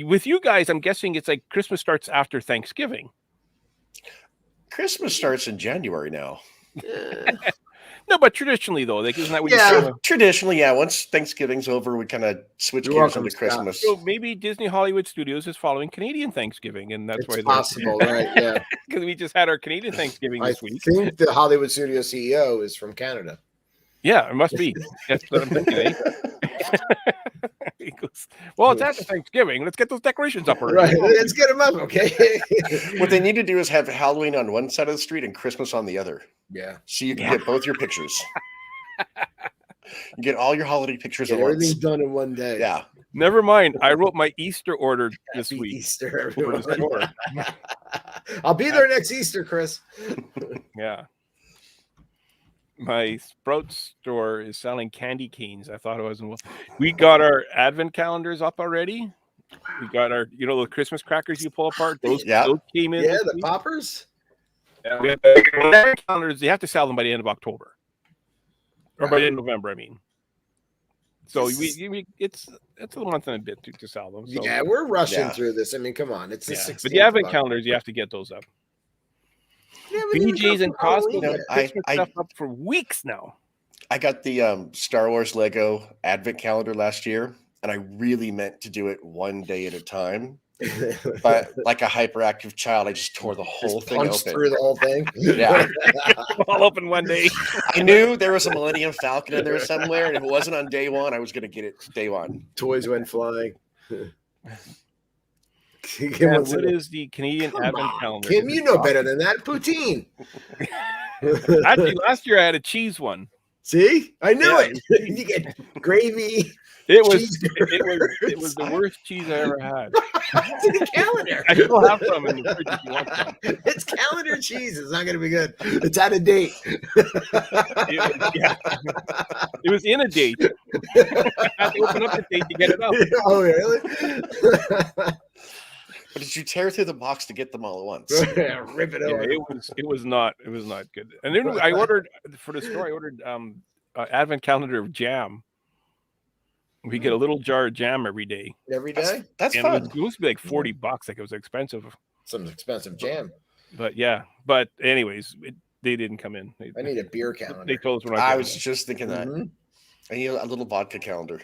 with you guys, I'm guessing it's like Christmas starts after Thanksgiving. Christmas starts in January now. No, but traditionally though, like isn't that what traditionally, yeah. Once Thanksgiving's over, we kind of switch gears into Christmas. So maybe Disney Hollywood Studios is following Canadian Thanksgiving, and that's why possible, right? Yeah, because we just had our Canadian Thanksgiving this week. I think the Hollywood Studio CEO is from Canada. Yeah, it must be. That's what I'm thinking. Eh? He goes, well, it's after Thanksgiving. Let's get those decorations up already. Right, let's get them up, okay? What they need to do is have Halloween on one side of the street and Christmas on the other. Yeah. So you can get both your pictures. You get all your holiday pictures at once. Everything's done in one day. Yeah. Never mind. I wrote my Easter order this Happy week. Easter, everyone. I'll be there next Easter, Chris. Yeah. My Sprout store is selling candy canes. I thought it wasn't. We got our advent calendars up already. We got our, the Christmas crackers you pull apart. Those came in. Yeah, the poppers. Yeah, we have advent calendars. You have to sell them by the end of October, or by the end of November. I mean, so it's a month and a bit to sell them. So. Yeah, we're rushing through this. I mean, come on, it's the 16th. But the advent calendars, you have to get those up. BJ's and Costco Christmas stuff up for weeks now. I got the Star Wars Lego Advent calendar last year, and I really meant to do it one day at a time. But like a hyperactive child, I just tore the whole thing open. Through the whole thing. Yeah, all open one day. I knew there was a Millennium Falcon in there somewhere, and if it wasn't on day one, I was going to get it day one. Toys went flying. What is the Canadian Advent calendar? Kim, you know better than that. Poutine. Actually, last year I had a cheese one. See, I knew it. You get gravy. It was the worst cheese I ever had. It's the calendar. I still have some in the fridge if you want some. It's calendar cheese. It's not going to be good. It's out of date. It was in a date. I had to open up the date to get it up. Oh, really? But did you tear through the box to get them all at once? Rip it over. It was not good. And then I ordered for the store. I ordered advent calendar of jam. We get a little jar of jam every day. Every day? That's fun. It was supposed to be like $40. Like it was expensive. Some expensive jam. But yeah. But anyways, they didn't come in. I need a beer calendar. They told us when I was just thinking that. I need a little vodka calendar.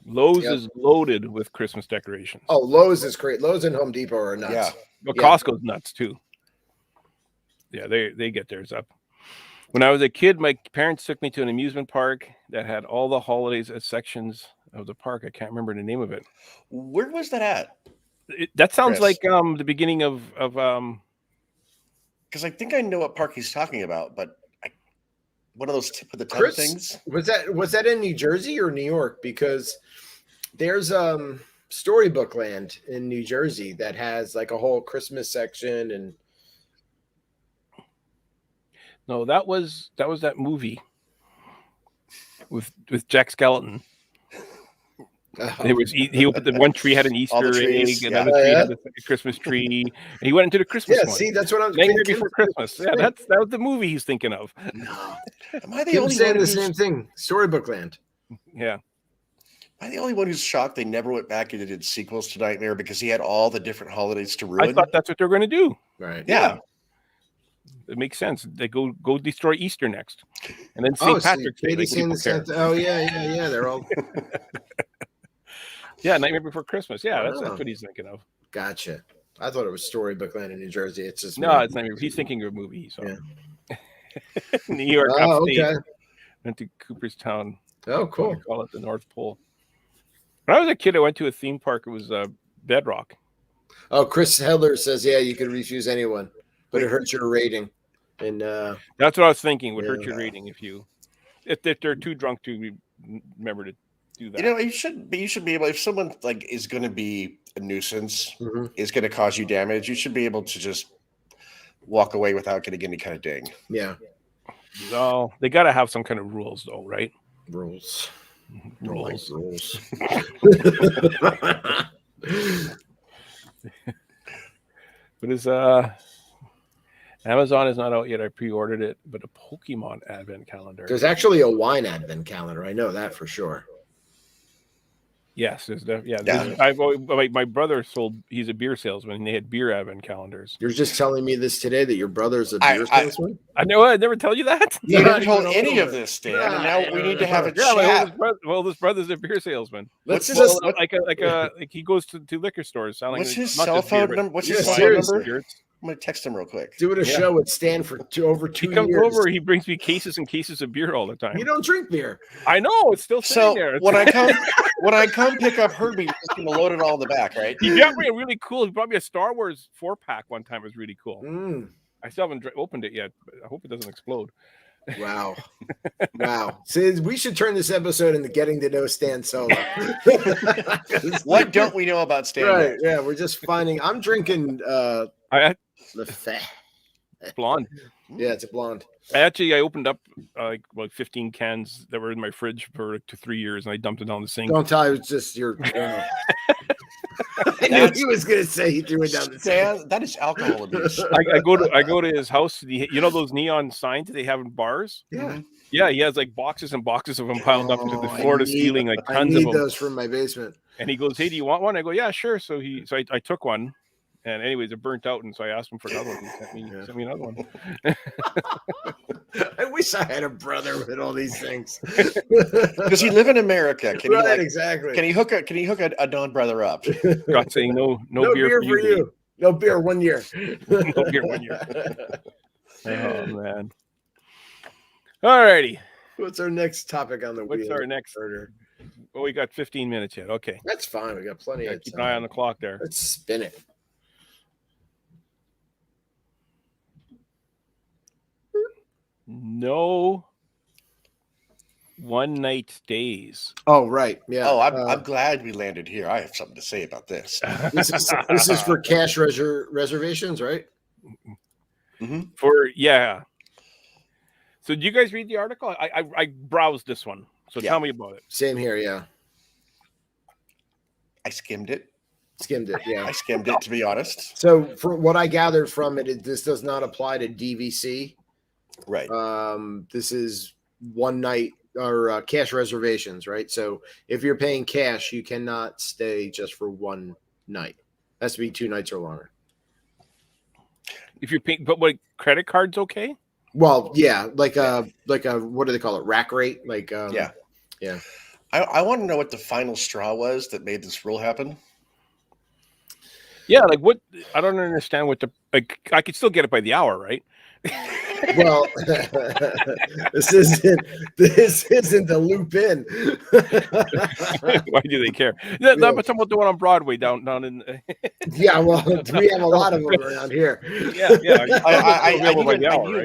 Lowe's is loaded with Christmas decorations. Oh, Lowe's is great. Lowe's and Home Depot are nuts. Yeah. But Costco's nuts too. Yeah, they get theirs up. When I was a kid, my parents took me to an amusement park that had all the holidays at sections of the park. I can't remember the name of it. Where was that at? That sounds like the beginning of because I think I know what park he's talking about, but one of those tip of the tongue things. Was that in New Jersey or New York? Because there's Storybook Land in New Jersey that has like a whole Christmas section. And no, that was that movie with Jack Skellington. It was he opened the one tree had an Easter egg, another tree had a Christmas tree, and he went into the Christmas one. See, that's what I'm thinking. Before Christmas. Yeah, that was the movie he's thinking of. No. Am I the only saying one the same thing? Storybook Land. Yeah. Am I the only one who's shocked they never went back and did sequels to Nightmare because he had all the different holidays to ruin? I thought that's what they're going to do. Right. Yeah. It makes sense. They go destroy Easter next, and then St. Patrick's Day. Oh yeah. They're all. Yeah, Nightmare Before Christmas. Yeah, that's what he's thinking of. Gotcha. I thought it was Storybook Land in New Jersey. It's just it's not. He's thinking of a movie. So New York. Upstate. Okay. Went to Cooperstown. Oh, cool. We call it the North Pole. When I was a kid, I went to a theme park. It was Bedrock. Oh, Chris Heller says, yeah, you could refuse anyone, but it hurts your rating. And that's what I was thinking. Would hurt your rating if they're too drunk to remember to do that. You should be able. If someone is going to be a nuisance, is going to cause you damage, you should be able to just walk away without getting any kind of ding. Yeah. So they got to have some kind of rules, though, right? Rules. Don't like Rules. rules. But is Amazon is not out yet. I pre-ordered it, but a Pokemon advent calendar. There's actually a wine advent calendar. I know that for sure. Yes, there's Yeah. I've always, my brother sold. He's a beer salesman. And they had beer advent calendars. You're just telling me this today that your brother's a I- beer I- salesman? I know. I never tell you that. You Yeah, never I told know. any of this, Dan, and now we need to have a Yeah, my chat. oldest brother's a beer salesman. Let's What's just Like he goes to liquor stores selling. What's his not cell just beer, phone but number? What's Yeah, his cell phone seriously. number? spirits. I'm gonna text him real quick. doing a Yeah. show with Stan for over 2 He comes years. over. He brings me cases and cases of beer all the time. You don't drink beer. I know it's still sitting So there. when I come pick up Herbie, we're just gonna load it all in the back, right? He got me a really cool. He brought me a Star Wars 4-pack one time. It was really cool. Mm, I still haven't opened it yet, but I hope it doesn't explode. wow. Wow. See, we should turn this episode into getting to know Stan Solo. What don't we know about Stan? Right. yet? Yeah. We're just finding. I'm drinking I Leffe. blonde. Yeah, it's a blonde. I opened up like 15 cans that were in my fridge for 3 years, and I dumped it down the sink. Don't tell it was just your. I knew he was going to say he threw it down the sink. Stan, that is alcohol abuse. I go to his house. You know those neon signs that they have in bars? Yeah. Yeah, he has like boxes and boxes of them piled up into the Oh, floor to I need- ceiling, like I tons need of them. those from my basement. And he goes, "Hey, do you want one?" I go, "Yeah, sure." So I took one, and anyways, it burnt out, and so I asked him for another one. He sent me another one. I wish I had a brother with all these things. Does he live in America? Can he Right, exactly. Can he hook a non-brother up? Got saying no no beer, for you. No beer 1 year. No beer 1 year. Oh man. Alrighty. What's our next topic on the What's wheel? our next? Order? Well, we got 15 minutes yet. Okay. That's fine. We got plenty Yeah, of keep time. an eye on the clock there. Let's spin it. No one night stays. Oh, right. Yeah. Oh, I'm glad we landed here. I have something to say about this. this is for cash reservations, right? For yeah. So did you guys read the article? I browsed this one. So Yeah. tell me about it. Same here. Yeah. I skimmed it. Skimmed it. Yeah. I skimmed it, to be honest. So, for what I gathered from it, this does not apply to DVC. Right. This is one night or cash reservations, right? So, if you're paying cash, you cannot stay just for one night. It has to be 2 nights or longer. If you're paying, but what credit cards okay? Well, yeah, like a what do they call it? Rack rate, like Yeah. yeah. I want to know what the final straw was that made this rule happen. Yeah, like what? I don't understand what the like. I could still get it by the hour, right? Well, this isn't the loop in. Why do they care? That, but talking about the one on Broadway down in. Yeah, well, we have a lot of them around here. Yeah.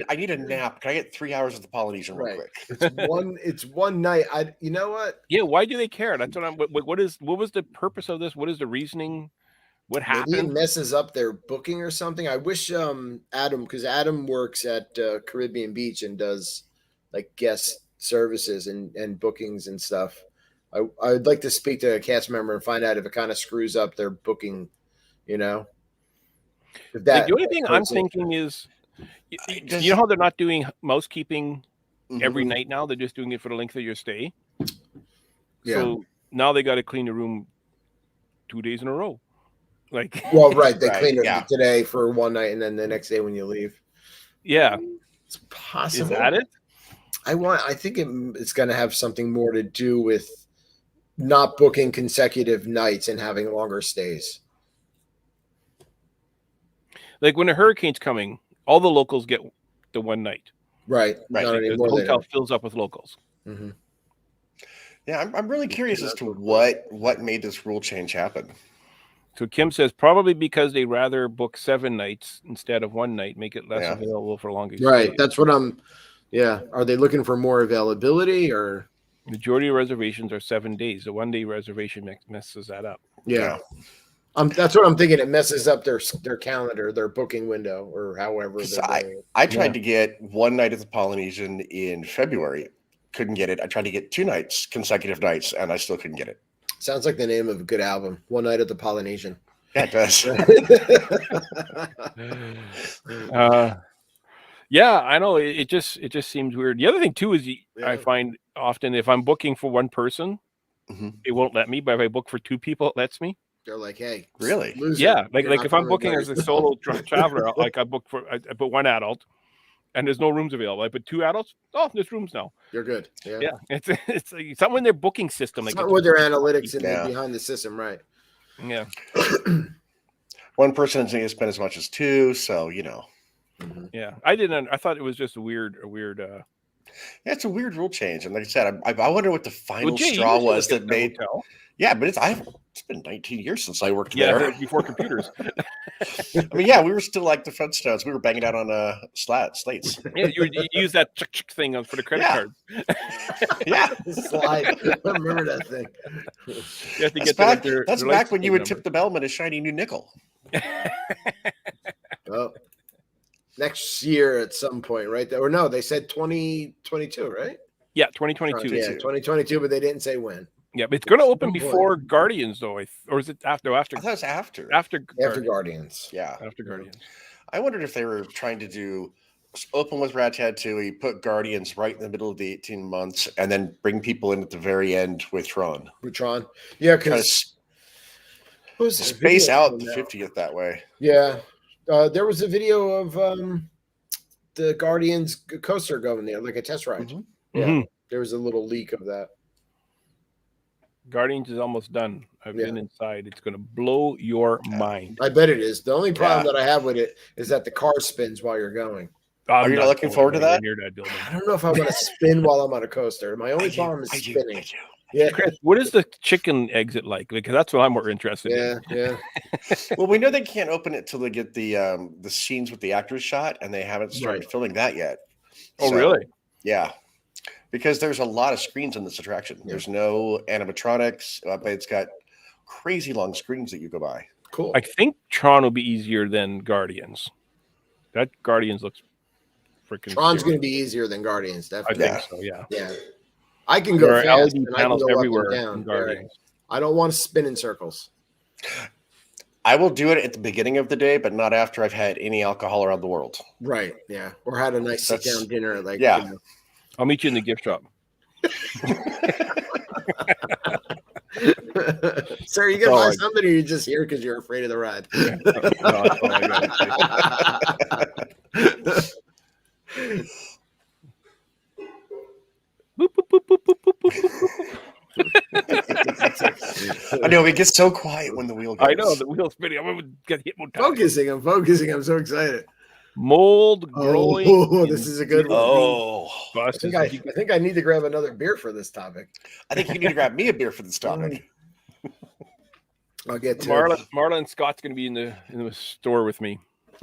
I need a nap. Can I get 3 hours of the Polynesian real Right. quick? It's one night. You know what? Yeah, why do they care? That's what I'm. What was the purpose of this? What is the reasoning? What Maybe it happened? messes up their booking or something. I wish Adam, because Adam works at Caribbean Beach and does like guest services and bookings and stuff. I'd like to speak to a cast member and find out if it kind of screws up their booking. You know, if Like, the only thing I'm thinking is, you know how they're not doing mousekeeping every night now? They're just doing it for the length of your stay. Yeah. So now they got to clean the room 2 days in a row. Like, Well, right. They Right, clean it yeah. today for one night, and then the next day when you leave. yeah, It's possible. is that it? I think it's going to have something more to do with not booking consecutive nights and having longer stays. Like when a hurricane's coming, all the locals get the one night. Right. Right, Not Because anymore. the They hotel don't. fills up with locals. Mhm. Yeah, I'm really curious as to what made this rule change happen. So Kim says probably because they rather book 7 nights instead of one night, make it less Yeah. available for longer Right. stays. That's what I'm. Yeah. Are they looking for more availability or? Majority of reservations are 7 days. The 1 day reservation messes that up. Yeah. That's what I'm thinking. It messes up their calendar, their booking window, or however. 'Cause they're doing it. I tried to get one night at the Polynesian in February. Couldn't get it. I tried to get 2 nights, consecutive nights, and I still couldn't get it. Sounds like the name of a good album. One Night at the Polynesian. Yeah, it does. Yeah, I know. It just seems weird. The other thing too is I Yeah. find often if I'm booking for one person, Mhm. it won't let me. But if I book for 2 people, it lets me. They're like, hey, Really? loser, Yeah, like you're not if I'm coming booking back. as a solo traveler, like I put 1 adult, and there's no rooms available. I put 2 adults. Oh, there's rooms now. You're good. Yeah. Yeah, it's like something in their booking system. It's Like not with their analytics and Yeah. behind the system, right? yeah, One person is going to spend as much as 2, so yeah. I didn't. I thought it was just a weird. Yeah, it's a weird rule change. And like I said, I wonder what the final Well, Jay, you straw used to was work that at the made. hotel. Yeah, but it's been 19 years since I worked Yeah, there. before computers. I mean, yeah, we were still like the Flintstones. We were banging out on slates. Yeah, you use that chick thing for the credit Yeah. card. Yeah, Slide. I remember that thing. You have to that's get back, their that's license back when you would number. tip the bellman a shiny new nickel. Well, next year at some point, right? Or no, they said 2022, right? Yeah, 2022. Yeah, 2022, but they didn't say when. Yeah, but it's going to open Some point. before Guardians, though. Or is it after? No, after I thought it was after. after After Guardians. Guardians. Yeah, After Guardians. I wondered if they were trying to do open with Rat Tattooey, put Guardians right in the middle of the 18 months, and then bring people in at the very end with Tron. Butron. Yeah, Kind of because space out the 50th that way. Yeah. There was a video of the Guardians coaster going there, like a test ride. Mhm. Yeah. Mhm. There was a little leak of that. Guardians is almost done. I've Yeah. been inside. It's going to blow your mind. I bet it is. The only problem Yeah. that I have with it is that the car spins while you're going. I'm you not looking going forward to anywhere that? Near that building. I don't know if I want to spin while I'm on a coaster. My only I do, problem is I do, spinning. I do. Yeah. Chris, what is the chicken exit like? Because that's what I'm more interested in. Yeah. Well, we know they can't open it till they get the scenes with the actors shot, and they haven't started Right. filming that yet. Oh, So, really? Yeah, because there's a lot of screens in this attraction. Yeah. There's no animatronics, but it's got crazy long screens that you go by. Cool. I think Tron will be easier than Guardians. That Guardians looks freaking. Tron's going to be easier than Guardians, I definitely. think so. Yeah. Yeah. I can go There are fast LED and I can panels go up everywhere and in down. Guardians. I don't want to spin in circles. I will do it at the beginning of the day, but not after I've had any alcohol around the world. Right. Yeah. Or had a nice sit That's- down dinner. Like, yeah. you know. I'll meet you in the gift shop. Sir, you gonna Oh, buy I- something or you just here because you're afraid of the ride? No, that's all I gotta say. Boop, boop, boop, boop, boop, boop, boop, boop. I know it gets so quiet when the wheel goes. I know the wheel's spinning. I'm gonna get hypnotized. Focusing. I'm so excited. Mold growing. Oh, in this is a good one. Oh, I buses. think I need to grab another beer for this topic. I think you need to grab me a beer for this topic. I'll get to Marla and Scott's gonna be in the store with me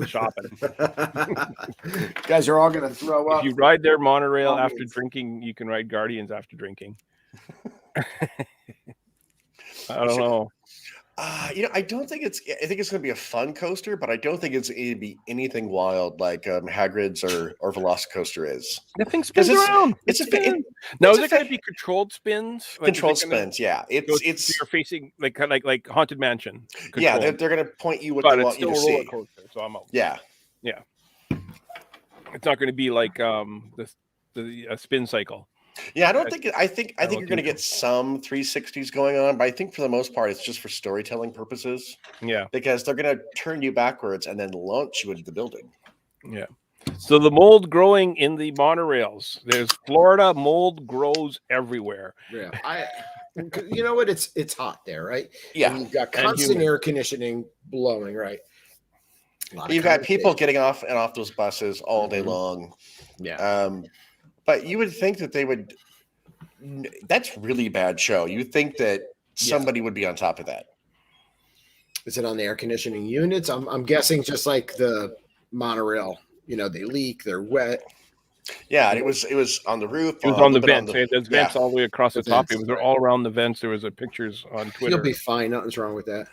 shopping. it. Guys are all gonna throw up. If you ride their monorail Oh, after yes. drinking, you can ride Guardians after drinking. I don't know. I don't think it's. I think it's going to be a fun coaster, but I don't think it's going to be anything wild like Hagrid's or Velocicoaster is. That thing spins it's- around. it's a fa- spins. Now, it's is a it going fa- to be controlled spins? Like, Controlled is it gonna spins, yeah. go- It's you're facing like Haunted Mansion. yeah. controlled, They're going to point you what but they it's want you still to a roller see. coaster. So I'm out. Yeah, It's not going to be like the spin cycle. yeah. I don't think. I think don't you're going to think get some 360s going on, but I think for the most part, it's just for storytelling purposes Yeah, because they're going to turn you backwards and then launch you into the building. yeah. So the mold growing in the monorails. There's Florida mold grows everywhere. Yeah, you know what? It's hot there, right? Yeah, And you've got And constant humid. air conditioning blowing, right? A lot of you've got people condensation. getting off and off those buses all day Mhm. long. Yeah. But you would think that they would. That's really bad show. You think that somebody would be on top of that. Is it on the air conditioning units? I'm guessing just like the monorail. You know, they leak, they're wet. Yeah, and it was on the roof. It was a on the little bit vents. There's vents all the way across the The top. vents, It was right. all around the vents. There was pictures on Twitter. You'll be fine. Nothing's wrong with that.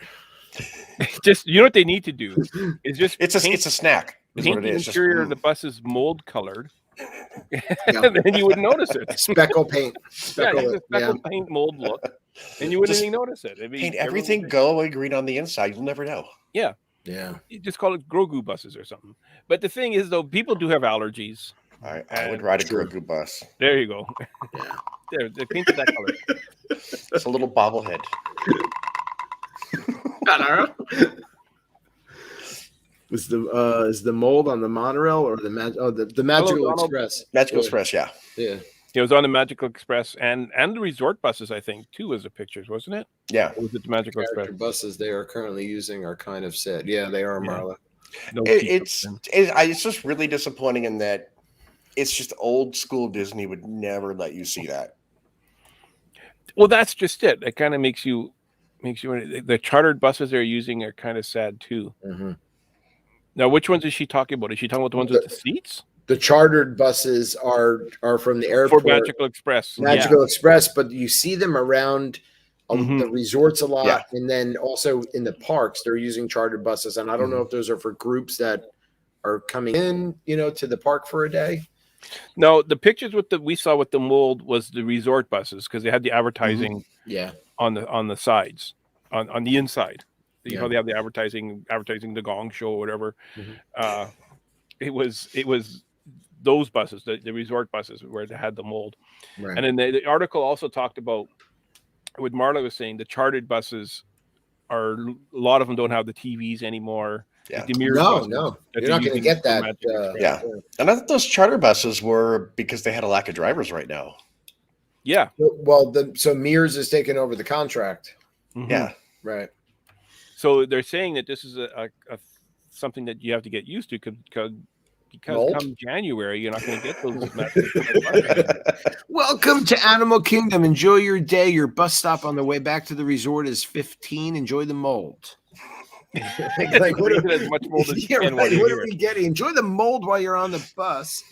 Just you know what they need to do is just It's a snack. Is paint what it the is. Just, interior of the buses mold colored, Yeah. and then you wouldn't notice it. Speckle paint. Yeah, Speckle use a it. speckled paint mold look, and you wouldn't Just even notice it. I mean, paint everyone everything would- go away green on the inside. You'll never know. Yeah. You just call it Grogu buses or something. But the thing is, though, people do have allergies. I would ride a Sure. Grogu bus. There you go. Yeah. There, they painted that color. It's a little bobblehead. Is the mold on the monorail or the Magical Donald. Express? Magical Yeah. Express, yeah. Yeah. It was on the Magical Express and the resort buses, I think, too, as the pictures, wasn't it? Yeah. Or was it the Magical Character Express? buses they are currently using are kind of set. Yeah, they are, Yeah. Marla. No It's seats. it's just really disappointing in that it's just old school Disney would never let you see that. Well, that's just it. It kind of makes you the chartered buses they're using are kind of sad too. Mm-hmm. Now, which ones is she talking about? Is she talking about the ones with the seats The chartered buses are from the airport. for Magical Express? Magical Express, but you see them around Mhm. the resorts a lot, Yeah. and then also in the parks they're using chartered buses. And I don't know if those are for groups that are coming in, to the park for a day. No, the pictures we saw with the mold was the resort buses because they had the advertising Yeah, on the sides, on the inside. You know, Yeah. they have the advertising the Gong Show or whatever. Mhm. It was those buses, the resort buses, where they had the mold. right. And then the article also talked about what Marla was saying. The chartered buses a lot of them don't have the TVs anymore. Yeah. The mirrored No, buses no, that you're they're not going to using get for that. Magic Express. Yeah. And I thought those charter buses were because they had a lack of drivers right now. Yeah. Well, so Mears is taking over the contract, Mhm. Yeah. right? So they're saying that this is a something that you have to get used to because Mold? come January you're not going to get those Magic Express buses. Welcome to Animal Kingdom. Enjoy your day. Your bus stop on the way back to the resort is 15. Enjoy the mold. Like, what is as much mold as you Yeah, can right. while you're What are here. we getting? Enjoy the mold while you're on the bus.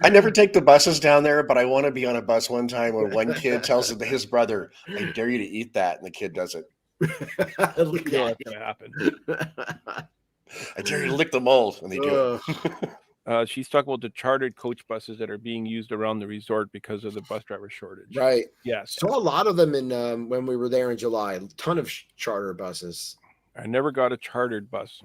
I never take the buses down there, but I want to be on a bus one time where one kid tells his brother, "I dare you to eat that," and the kid does it. Look You know at what's going to happen. I dare you to lick the mold, and they do it. She's talking about the chartered coach buses that are being used around the resort because of the bus driver shortage. Right. Yes. Saw a lot of them in when we were there in July. A ton of charter buses. I never got a chartered bus.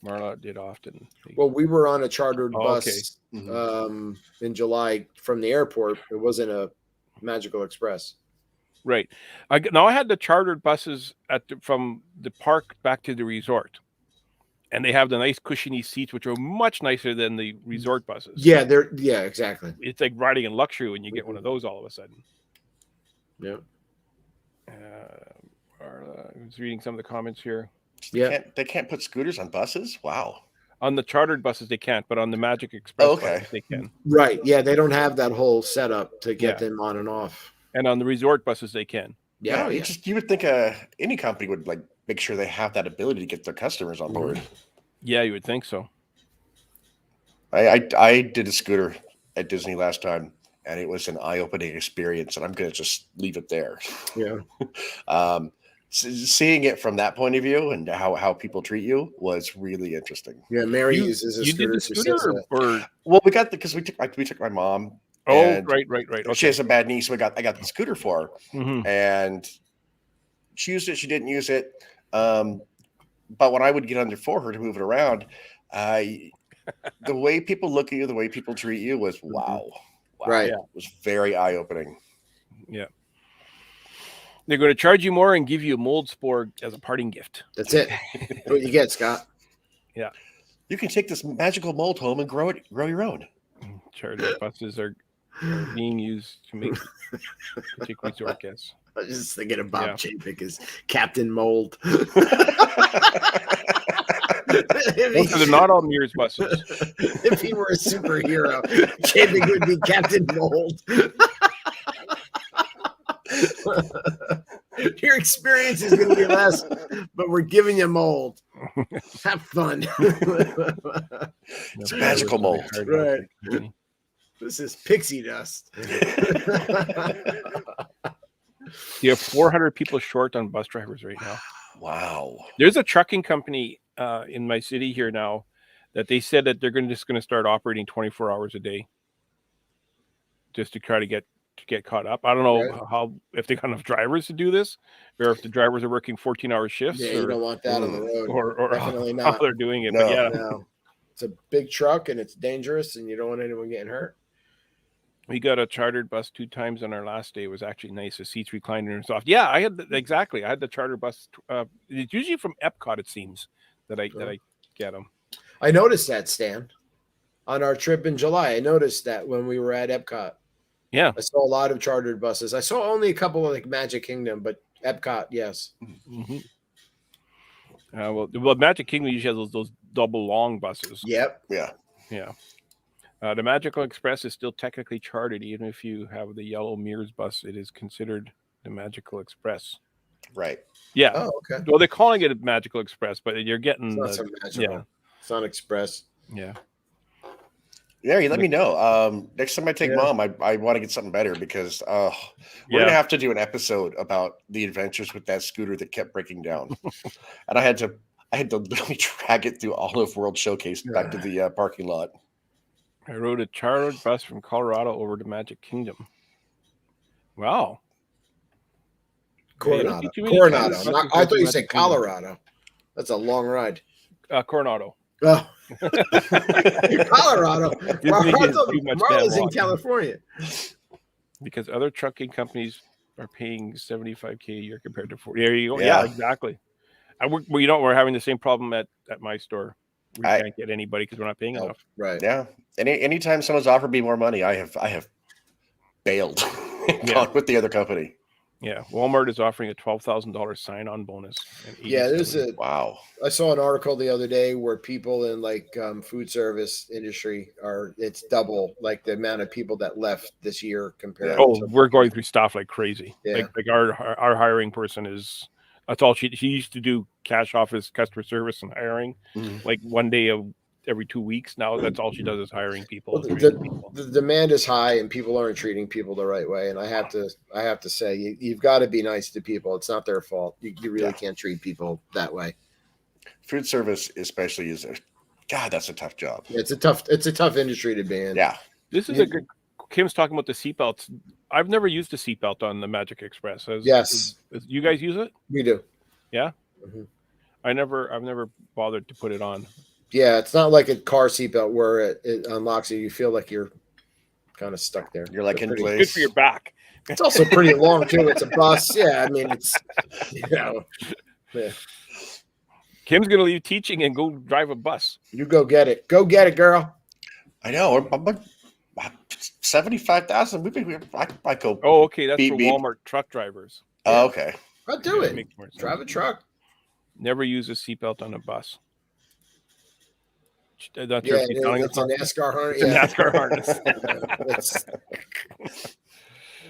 Marla did often. Well, we were on a chartered Oh, bus Mhm. in July from the airport. It wasn't a Magical Express. Right. Now I had the chartered buses from the park back to the resort. And they have the nice cushiony seats, which are much nicer than the resort buses. Yeah, exactly. It's like riding in luxury when you get one of those all of a sudden. Yeah. I was reading some of the comments here. Yeah. They can't put scooters on buses? Wow. On the chartered buses, they can't, but on the Magic Express Okay. buses, they can. Right. Yeah, they don't have that whole setup to get Yeah. them on and off. And on the resort buses, they can. Yeah. Yeah, you would think any company would like make sure they have that ability to get their customers on board. Yeah, you would think so. I did a scooter at Disney last time, and it was an eye-opening experience, and I'm going to just leave it there. Yeah. Seeing it from that point of view and how people treat you was really interesting. Yeah. Mary You uses a did scooter. the She scooter says that. or Well, we got because we took my mom. oh, and right. She Okay. has a bad knee, so I got the scooter for her, Mhm. and she used it. She didn't use it, but when I would get under for her to move it around, the way people look at you, the way people treat you was wow. Right. It was very eye opening. Yeah. They're going to charge you more and give you a mold spore as a parting gift. That's it. That's what you get, Scott. You can take this magical mold home and grow your own. Chartered buses are being used to make take resort guests. I was just thinking of Bob Yeah. Chapek as Captain Mold. They're not all Mears buses. If he were a superhero, Chapek would be Captain Mold. Your experience is going to be less, but we're giving you mold. Have fun. It's magical mold. Right. This is pixie dust. You have 400 people short on bus drivers right now. Wow. There's a trucking company in my city here now that they said that they're just going to start operating 24 hours a day just to try to get caught up. I don't know how if they got enough drivers to do this, or if the drivers are working 14-hour shifts. Yeah, you don't want that on the road. Or Definitely how not. they're doing it. No. But yeah, No. It's a big truck and it's dangerous, and you don't want anyone getting hurt. we got a chartered bus 2 times on our last day. It was actually nice. The seats reclined and soft. Yeah, I had exactly. I had the charter bus. It's usually from Epcot. It seems that I get them. I noticed that, Stan, on our trip in July. I noticed that when we were at Epcot. Yeah, I saw a lot of chartered buses. I saw only a couple of like Magic Kingdom, but Epcot, yes. Mm-hmm. Well, Magic Kingdom usually has those double long buses. Yep. Yeah. Yeah. The Magical Express is still technically chartered, even if you have the yellow Mears bus. It is considered the Magical Express. Right. Yeah. Oh, okay. Well, they're calling it a Magical Express, but you're getting It's not so magical. yeah. It's not Express. Yeah. Yeah, you let me know. Next time I take Mom, I want to get something better because we're gonna have to do an episode about the adventures with that scooter that kept breaking down, and I had to literally drag it through all of World Showcase back to the parking lot. I rode a chartered bus from Colorado over to Magic Kingdom. Wow. Coronado. Hey, Coronado. Coronado. I thought you said Colorado. That's a long ride. Coronado. Oh. Colorado. Marla's in California. Because other trucking companies are paying $75K a year compared to 40. There you go. Yeah. Yeah, exactly. We're having the same problem at my store. We can't get anybody because we're not paying enough. Right. Yeah. Anytime someone's offered me more money, I have bailed and gone with the other company. Yeah, Walmart is offering a $12,000 sign-on bonus. Yeah, Wow. I saw an article the other day where people in like food service industry it's double like the amount of people that left this year compared. We're going through stuff like crazy. Yeah. Like our hiring person that's all she used to do cash office, customer service, and hiring. Like one day every 2 weeks. Now that's all she does is hiring people. The demand is high and people aren't treating people the right way. And I have to say, you've got to be nice to people. It's not their fault. You really can't treat people that way. Food service, especially, that's a tough job. It's a tough industry to be in. Yeah. This is a good. Kim's talking about the seatbelts. I've never used a seatbelt on the Magic Express. Yes. You guys use it? We do. Yeah. Mm-hmm. I've never bothered to put it on. Yeah, it's not like a car seatbelt where it unlocks you. You feel like you're kind of stuck there. You're like in place. Good for your back. It's also pretty long too. It's a bus. Yeah, I mean it's Yeah. Kim's gonna leave teaching and go drive a bus. You go get it. Go get it, girl. I know. I'm like 75,000. I go. Oh, okay. That's beep, for beep. Walmart truck drivers. Oh, okay. I'll do it. Makes more sense. Drive a truck. Never use a seatbelt on a bus. Yeah, it's a NASCAR harness. It's a NASCAR harness.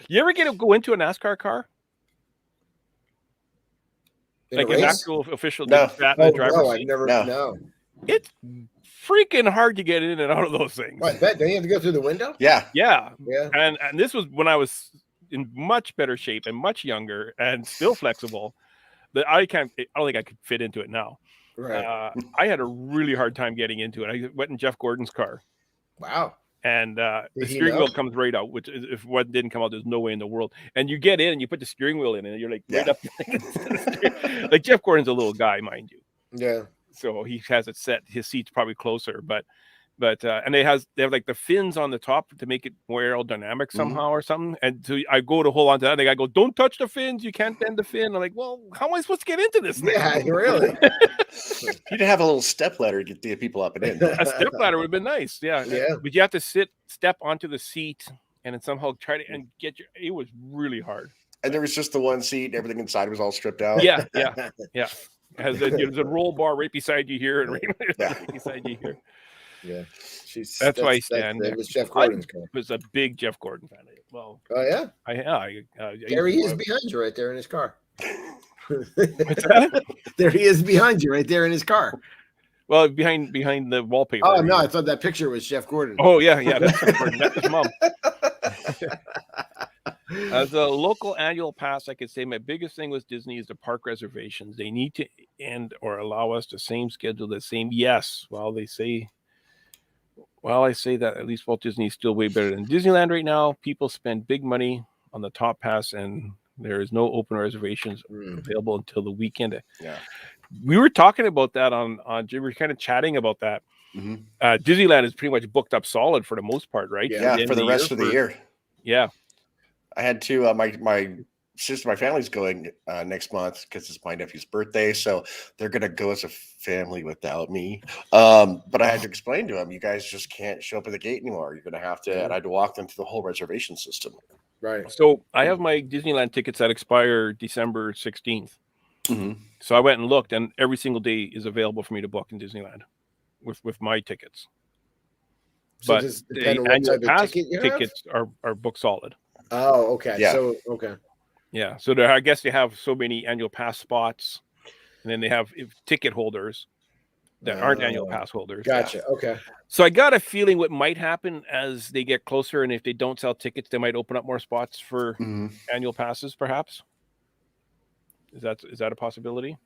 You ever go into a NASCAR car? Like an actual official driver's I've seat? never. No. It's freaking hard to get in and out of those things. I bet. Don't you have to go through the window? Yeah. Yeah. And this was when I was in much better shape and much younger and still flexible. That I don't think I could fit into it now. Right. I had a really hard time getting into it. I went in Jeff Gordon's car. Wow. And the steering wheel comes right out, which if one didn't come out, there's no way in the world. And you get in and you put the steering wheel in and you're like right up. Like Jeff Gordon's a little guy, mind you. Yeah. So he has it set. His seat's probably closer, but and they have like the fins on the top to make it more aerodynamic somehow or something. And so I go to hold on to that. And the guy goes, "Don't touch the fins. You can't bend the fin." I'm like, "Well, how am I supposed to get into this thing?" Yeah, really. You'd have a little step ladder to get the people up and in. A step ladder would have been nice. Yeah. But you have to step onto the seat and then somehow try to get your. It was really hard. And there was just the one seat. And everything inside was all stripped out. Yeah. There's a roll bar right beside you here and right beside you here. Yeah, that's why I stand there. It was Jeff Gordon's car. I was a big Jeff Gordon fan. Well, oh yeah, there he is behind you, right there in his car. What's that? There he is behind you, right there in his car. Well, behind the wallpaper. Oh no, I thought that picture was Jeff Gordon. Oh yeah, that's Jeff Gordon. That's his mom. As a local annual pass, I could say my biggest thing with Disney is the park reservations. They need to end or allow us the same schedule, the same. Yes, I say that at least Walt Disney is still way better than Disneyland right now. People spend big money on the top pass, and there is no open reservations available until the weekend. Yeah. We were talking about that on we were kind of chatting about that. Disneyland is pretty much booked up solid for the most part, right? Yeah, for the rest of the year. Yeah. I had to my sister, my family's going next month because it's my nephew's birthday, so they're gonna go as a family without me. But I had to explain to them, you guys just can't show up at the gate anymore. You're gonna have to, and I had to walk them through the whole reservation system. Right. So I have my Disneyland tickets that expire December 16th. So I went and looked, and every single day is available for me to book in Disneyland with my tickets. So But does it the depend on what annual type of pass ticket you tickets are booked solid. Oh, okay. Yeah. So okay. Yeah. So there, I guess they have so many annual pass spots, and then they have ticket holders that aren't annual pass holders. Gotcha. Okay. So I got a feeling what might happen as they get closer, and if they don't sell tickets, they might open up more spots for annual passes, perhaps. Is that a possibility?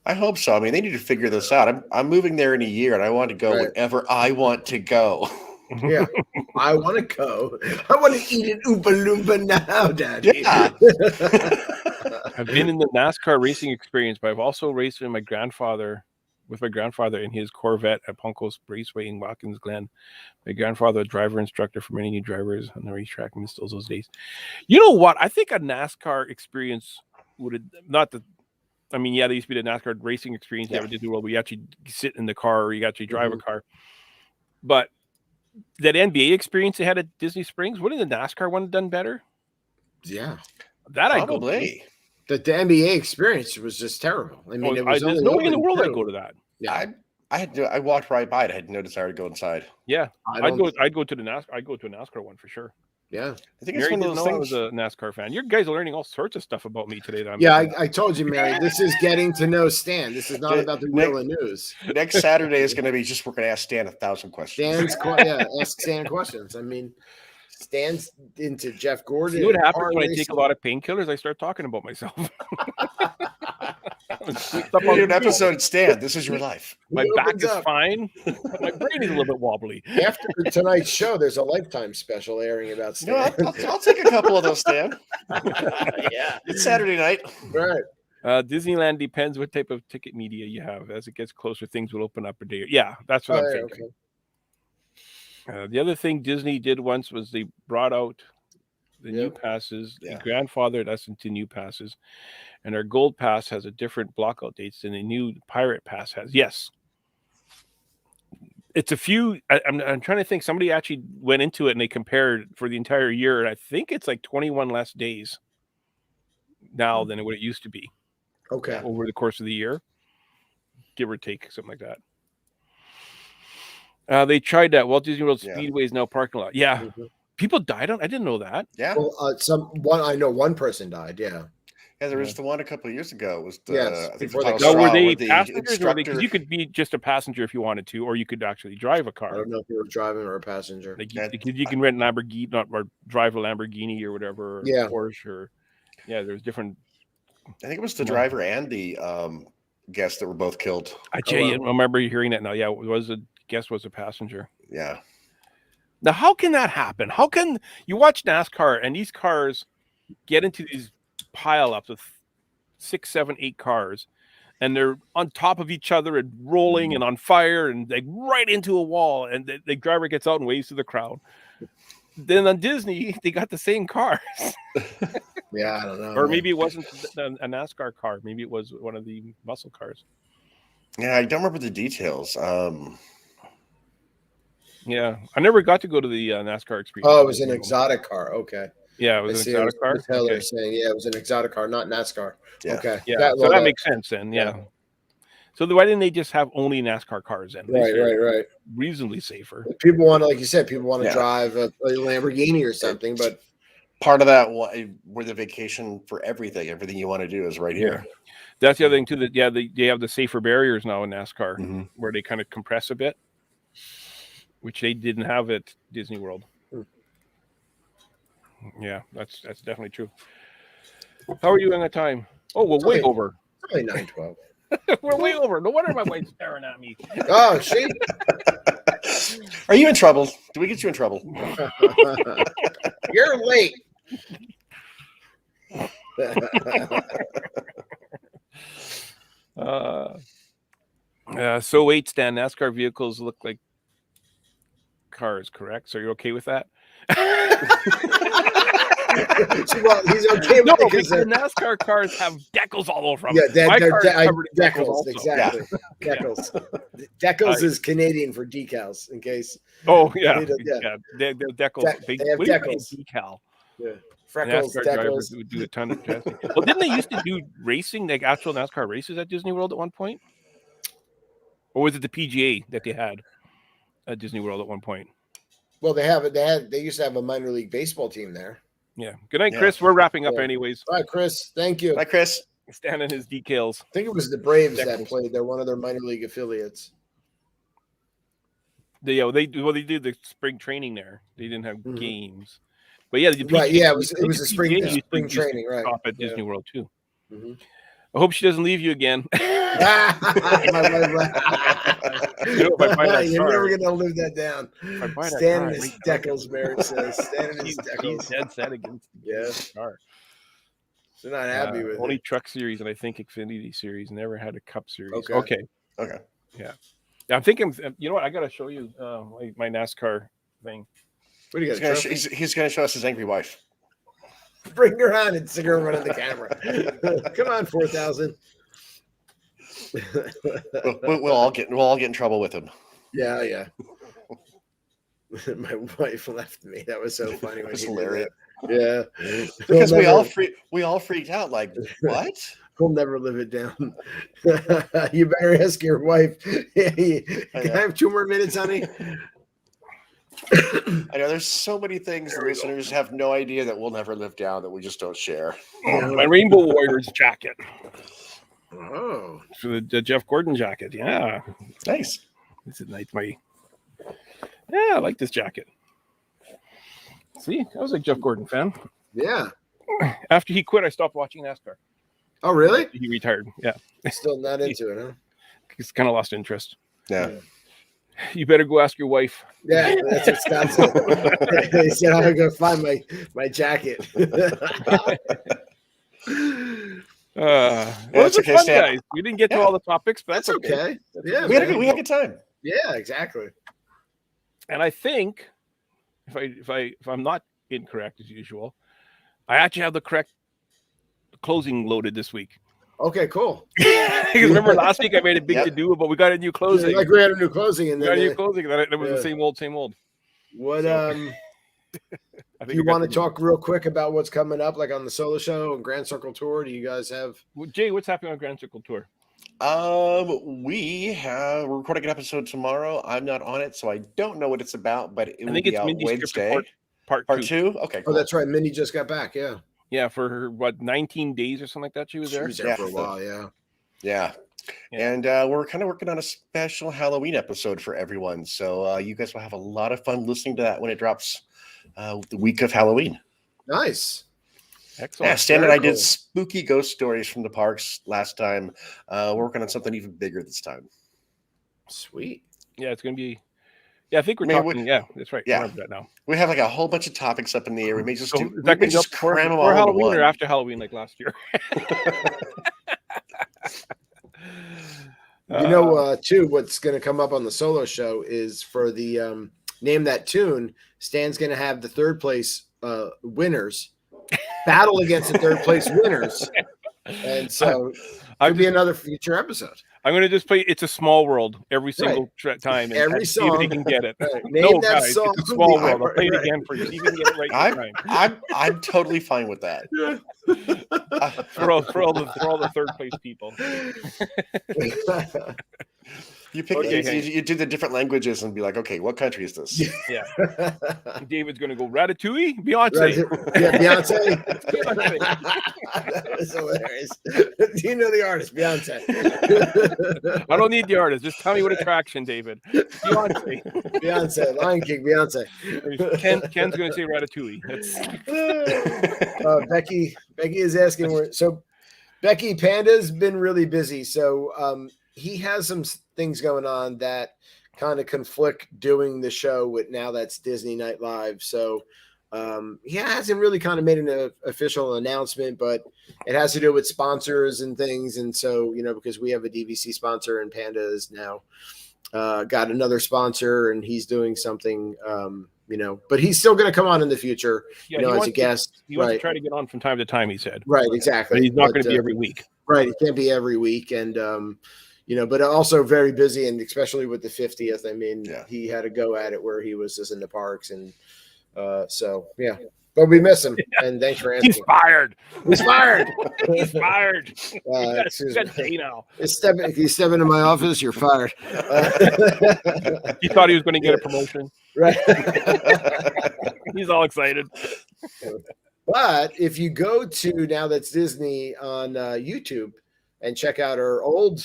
I hope so. I mean, they need to figure this out. I'm moving there in a year, and I want to go whenever I want to go. Yeah, I want to go. I want to eat an Oompa Loompa now, Daddy. Yeah. I've been in the NASCAR racing experience, but I've also raced with my grandfather in his Corvette at Punkos Raceway in Watkins Glen. My grandfather, a driver instructor for many new drivers on the racetrack, missed those days. You know what? I think a NASCAR experience would have not the. I mean, yeah, there used to be the NASCAR racing experience. You have at Disney World where you actually sit in the car or you actually drive a car. But that NBA experience they had at Disney Springs, wouldn't the NASCAR one have done better? Yeah, that probably. The NBA experience was just terrible. I mean, it was there's no way in the world I'd go to that. Yeah, I walked right by it. I had no desire to go inside. Yeah, I'd go to the NASCAR. I'd go to a NASCAR one for sure. Yeah, I think it's one of those things. I was a NASCAR fan. You guys are learning all sorts of stuff about me today. I told you, Mary. This is getting to know Stan. This is not about the wheel of news. Next Saturday is going to be just we're going to ask Stan 1,000 questions. Ask Stan questions. I mean, Stan's into Jeff Gordon. See what happens when I take a lot of painkillers? I start talking about myself. Do an episode, Stan. This is your life. My back is fine. My brain is a little bit wobbly. After tonight's show, there's a Lifetime special airing about Stan. No, I'll take a couple of those, Stan. Yeah, it's Saturday night. Right. Disneyland depends what type of ticket media you have. As it gets closer, things will open up a day. Yeah, that's what I'm thinking. Okay. The other thing Disney did once was they brought out the new passes. They grandfathered us into new passes, and our gold pass has a different blockout dates than the new pirate pass has. Yes, it's a few. I'm trying to think. Somebody actually went into it and they compared for the entire year, and I think it's like 21 less days now than what it used to be. Okay, over the course of the year, give or take, something like that. They tried that. Walt Disney World Speedway is now parking lot. Yeah. People died on. I didn't know that. Yeah. Well, I know one person died. Yeah. Yeah, there was the one a couple of years ago. It was I think were they passengers? Because you could be just a passenger if you wanted to, or you could actually drive a car. I don't know if you were driving or a passenger. Like you can rent Lamborghini, or drive a Lamborghini or whatever. Or Porsche or there's different. I think it was the driver and the guest that were both killed. I remember hearing that now. Yeah, it was a guest was a passenger. Yeah. Now, how can that happen? How can you watch NASCAR and these cars get into these pile-ups of 6, 7, 8 cars, and they're on top of each other and rolling and on fire and like right into a wall, and the driver gets out and waves to the crowd. Then on Disney, they got the same cars. Yeah, I don't know. Or maybe it wasn't a NASCAR car. Maybe it was one of the muscle cars. Yeah, I don't remember the details. Yeah, I never got to go to the NASCAR experience. Oh, it was an exotic car. Okay. Yeah, it was an exotic car. Okay. Saying, it was an exotic car, not NASCAR. Yeah. Okay. Yeah, so that makes sense then. Yeah. So why didn't they just have only NASCAR cars then? Right. Reasonably safer. People want to, like you said, to drive a Lamborghini or something, but part of that, where the vacation for everything you want to do is right here. That's the other thing too. That they have the safer barriers now in NASCAR, where they kind of compress a bit, which they didn't have at Disney World. Yeah, that's definitely true. How are you in that time? Oh, we're way over. It's only 9:12. We're way over. No wonder my wife's staring at me. Oh, she. Are you in trouble? Do we get you in trouble? You're late. So wait, Stan, NASCAR vehicles look like cars, correct? So you're okay with that? Well, he's okay with No, it because the NASCAR cars have decals all over them. yeah, My car is covered in decals decals, also. exactly. Decals. Decals is Canadian for decals, in case. Oh yeah, Yeah. They decals. They have what do you call decals. decal. Yeah. Freckles, NASCAR drivers decals. would do a ton of testing. Well, didn't they used to do racing, like actual NASCAR races at Disney World at one point? Or was it the PGA that they had at Disney World at one point? Well, they used to have a minor league baseball team there. Yeah. Good night, Yeah. Chris. We're wrapping up Yeah. anyways. All right, Chris. Thank you. Hi, Chris. Stan and his decals. I think it was the Braves that Decals. played. They're one of their minor league affiliates. They did the spring training there. They didn't have Mhm. games. But yeah, the Right, PGA yeah, it was the a spring PGA used to training, right? stop at Yeah. Disney World too. Mhm. I hope she doesn't leave you again. My wife- You know, if I buy that You're car- never gonna live that down. If I buy that Stan car, and I his might- decals, Mary says. Stan and his He's decals. dead set against Yeah. the car. They're not happy with Only it. Truck Series and I think Xfinity Series. Never had a Cup Series. Okay. Okay. Yeah, I'm thinking. You know what? I got to show you my NASCAR thing. What do you He's got? gonna, Trophy? he's gonna show us his angry wife. Bring her on and stick her in front of the camera. Come on, 4,000. We'll all get in trouble with him. Yeah. My wife left me. That was so funny when It's he did hilarious. that. Yeah. Because He'll we all freaked out. Like, what? We'll never live it down. You better ask your wife. Can I have 2 more minutes, honey? I know there's so many things the listeners have no idea that we'll never live down that we just don't share. My Rainbow Warriors jacket. Oh, For the Jeff Gordon jacket. Yeah. Nice. This is nice. I like this jacket. See, I was a Jeff Gordon fan. yeah. After he quit, I stopped watching NASCAR. Oh, really? He retired. Yeah. Still not into it, huh? He's kind of lost interest. Yeah. You better go ask your wife. Yeah, that's what Scott said. He said, I'm going to find my jacket. Well, That's it's okay, fun, Stan. guys. We didn't get to Yeah. all the topics, but That's that's okay. okay. Yeah, We had a man. good time. Yeah, exactly. And I think if I'm not incorrect as usual, I actually have the correct closing loaded this week. Okay, cool. Because remember last week I made a big Yep. to do, but we got a new closing. Like we had a new closing, and We got a then new closing, and then it was yeah. the same old. what? I Do you want to talk real quick about what's coming up, like on the solo show and Grand Circle Tour? Do you guys have? Jay, what's happening on Grand Circle Tour? We're recording an episode tomorrow. I'm not on it, so I don't know what it's about, but it I will think be it's out Mindy's trip to Wednesday. part Part 2. 2? Okay, Oh, cool. that's right. Minnie just got back. Yeah, Yeah, for her 19 days or something like that. She was she there. was there Yeah. for a while. Yeah. Yeah. Yeah. And we're kind of working on a special Halloween episode for everyone. So you guys will have a lot of fun listening to that when it drops the week of Halloween. Nice. Excellent. Yeah, Stan and very I did cool. spooky ghost stories from the parks last time. We're working on something even bigger this time. Sweet. Yeah, it's gonna be. Yeah, I think we're Man, talking. Yeah, that's right. yeah. I remember that now. We have like a whole bunch of topics up in the air. We may just So do. is We that may gonna just be up cram them for all into Halloween one. or after Halloween, like last year? You know, too, what's going to come up on the solo show is for the Name That Tune. Stan's going to have the third place winners battle against the third place winners, and so I'll it'll be another future episode. I'm gonna just play "It's a Small World" every single time, and Every see if they song. can get it. Right. Name No, that guys, song. it's a small the- world. I'll play it right. again for you. See if you can get it right this time. I'm totally fine with that. For all the third place people. You pick Okay. you do the different languages and be like, okay, what country is this? Yeah. David's going to go Ratatouille, Beyonce. Yeah, Beyonce. Beyonce. That was hilarious. Do you know the artist, Beyonce? I don't need the artist. Just tell me what attraction, David. Beyonce. Beyonce, Lion King, Beyonce. Ken's going to say Ratatouille. That's Becky is asking where. So Becky Panda's been really busy. So he has some things going on that kind of conflict doing the show with Now That's Disney Night Live. So he hasn't really kind of made an official announcement, but it has to do with sponsors and things. And so, because we have a DVC sponsor and Panda is now got another sponsor and he's doing something, but he's still going to come on in the future, as a guest. He wants to try to get on from time to time, he said. Right, exactly. But he's not going to be every week. Right. It can't be every week. And, but also very busy. And especially with the 50th, I mean, he had to go at it where he was just in the parks. And yeah. But we miss him. And thanks for asking. He's fired. He's fired. He's fired. You got day now. If you step into my office, you're fired. He thought he was going to get a promotion. Right. He's all excited. But if you go to Now That's Disney on YouTube and check out our old,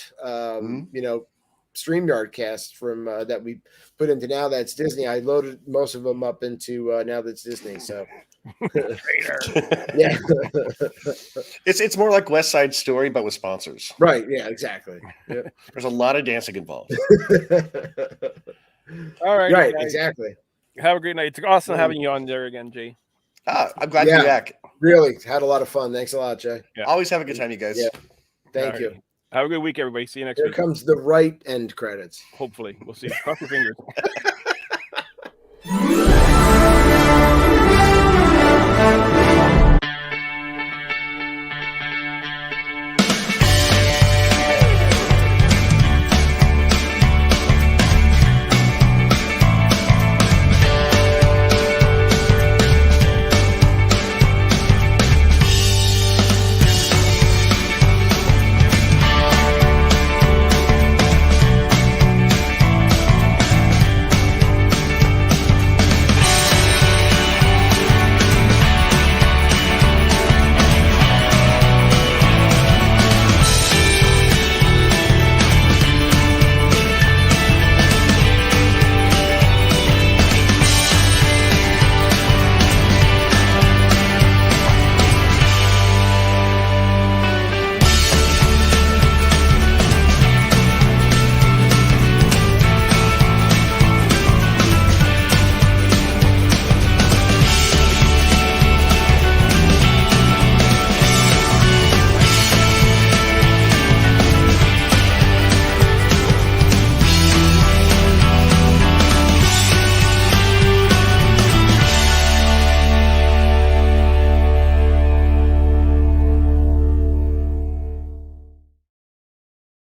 StreamYard cast from that we put into Now That's Disney, I loaded most of them up into Now That's Disney. So, yeah, it's more like West Side Story, but with sponsors. Right? Yeah, exactly. Yep. There's a lot of dancing involved. All right. Right. Guys. Exactly. Have a great night. It's awesome having you on there again, Jay. I'm glad to be back. Really had a lot of fun. Thanks a lot, Jay. Yeah. Always have a good time, you guys. Yeah. Thank you. Have a good week, everybody. See you next Here week. comes the right end credits. Hopefully. We'll see. Cross your fingers.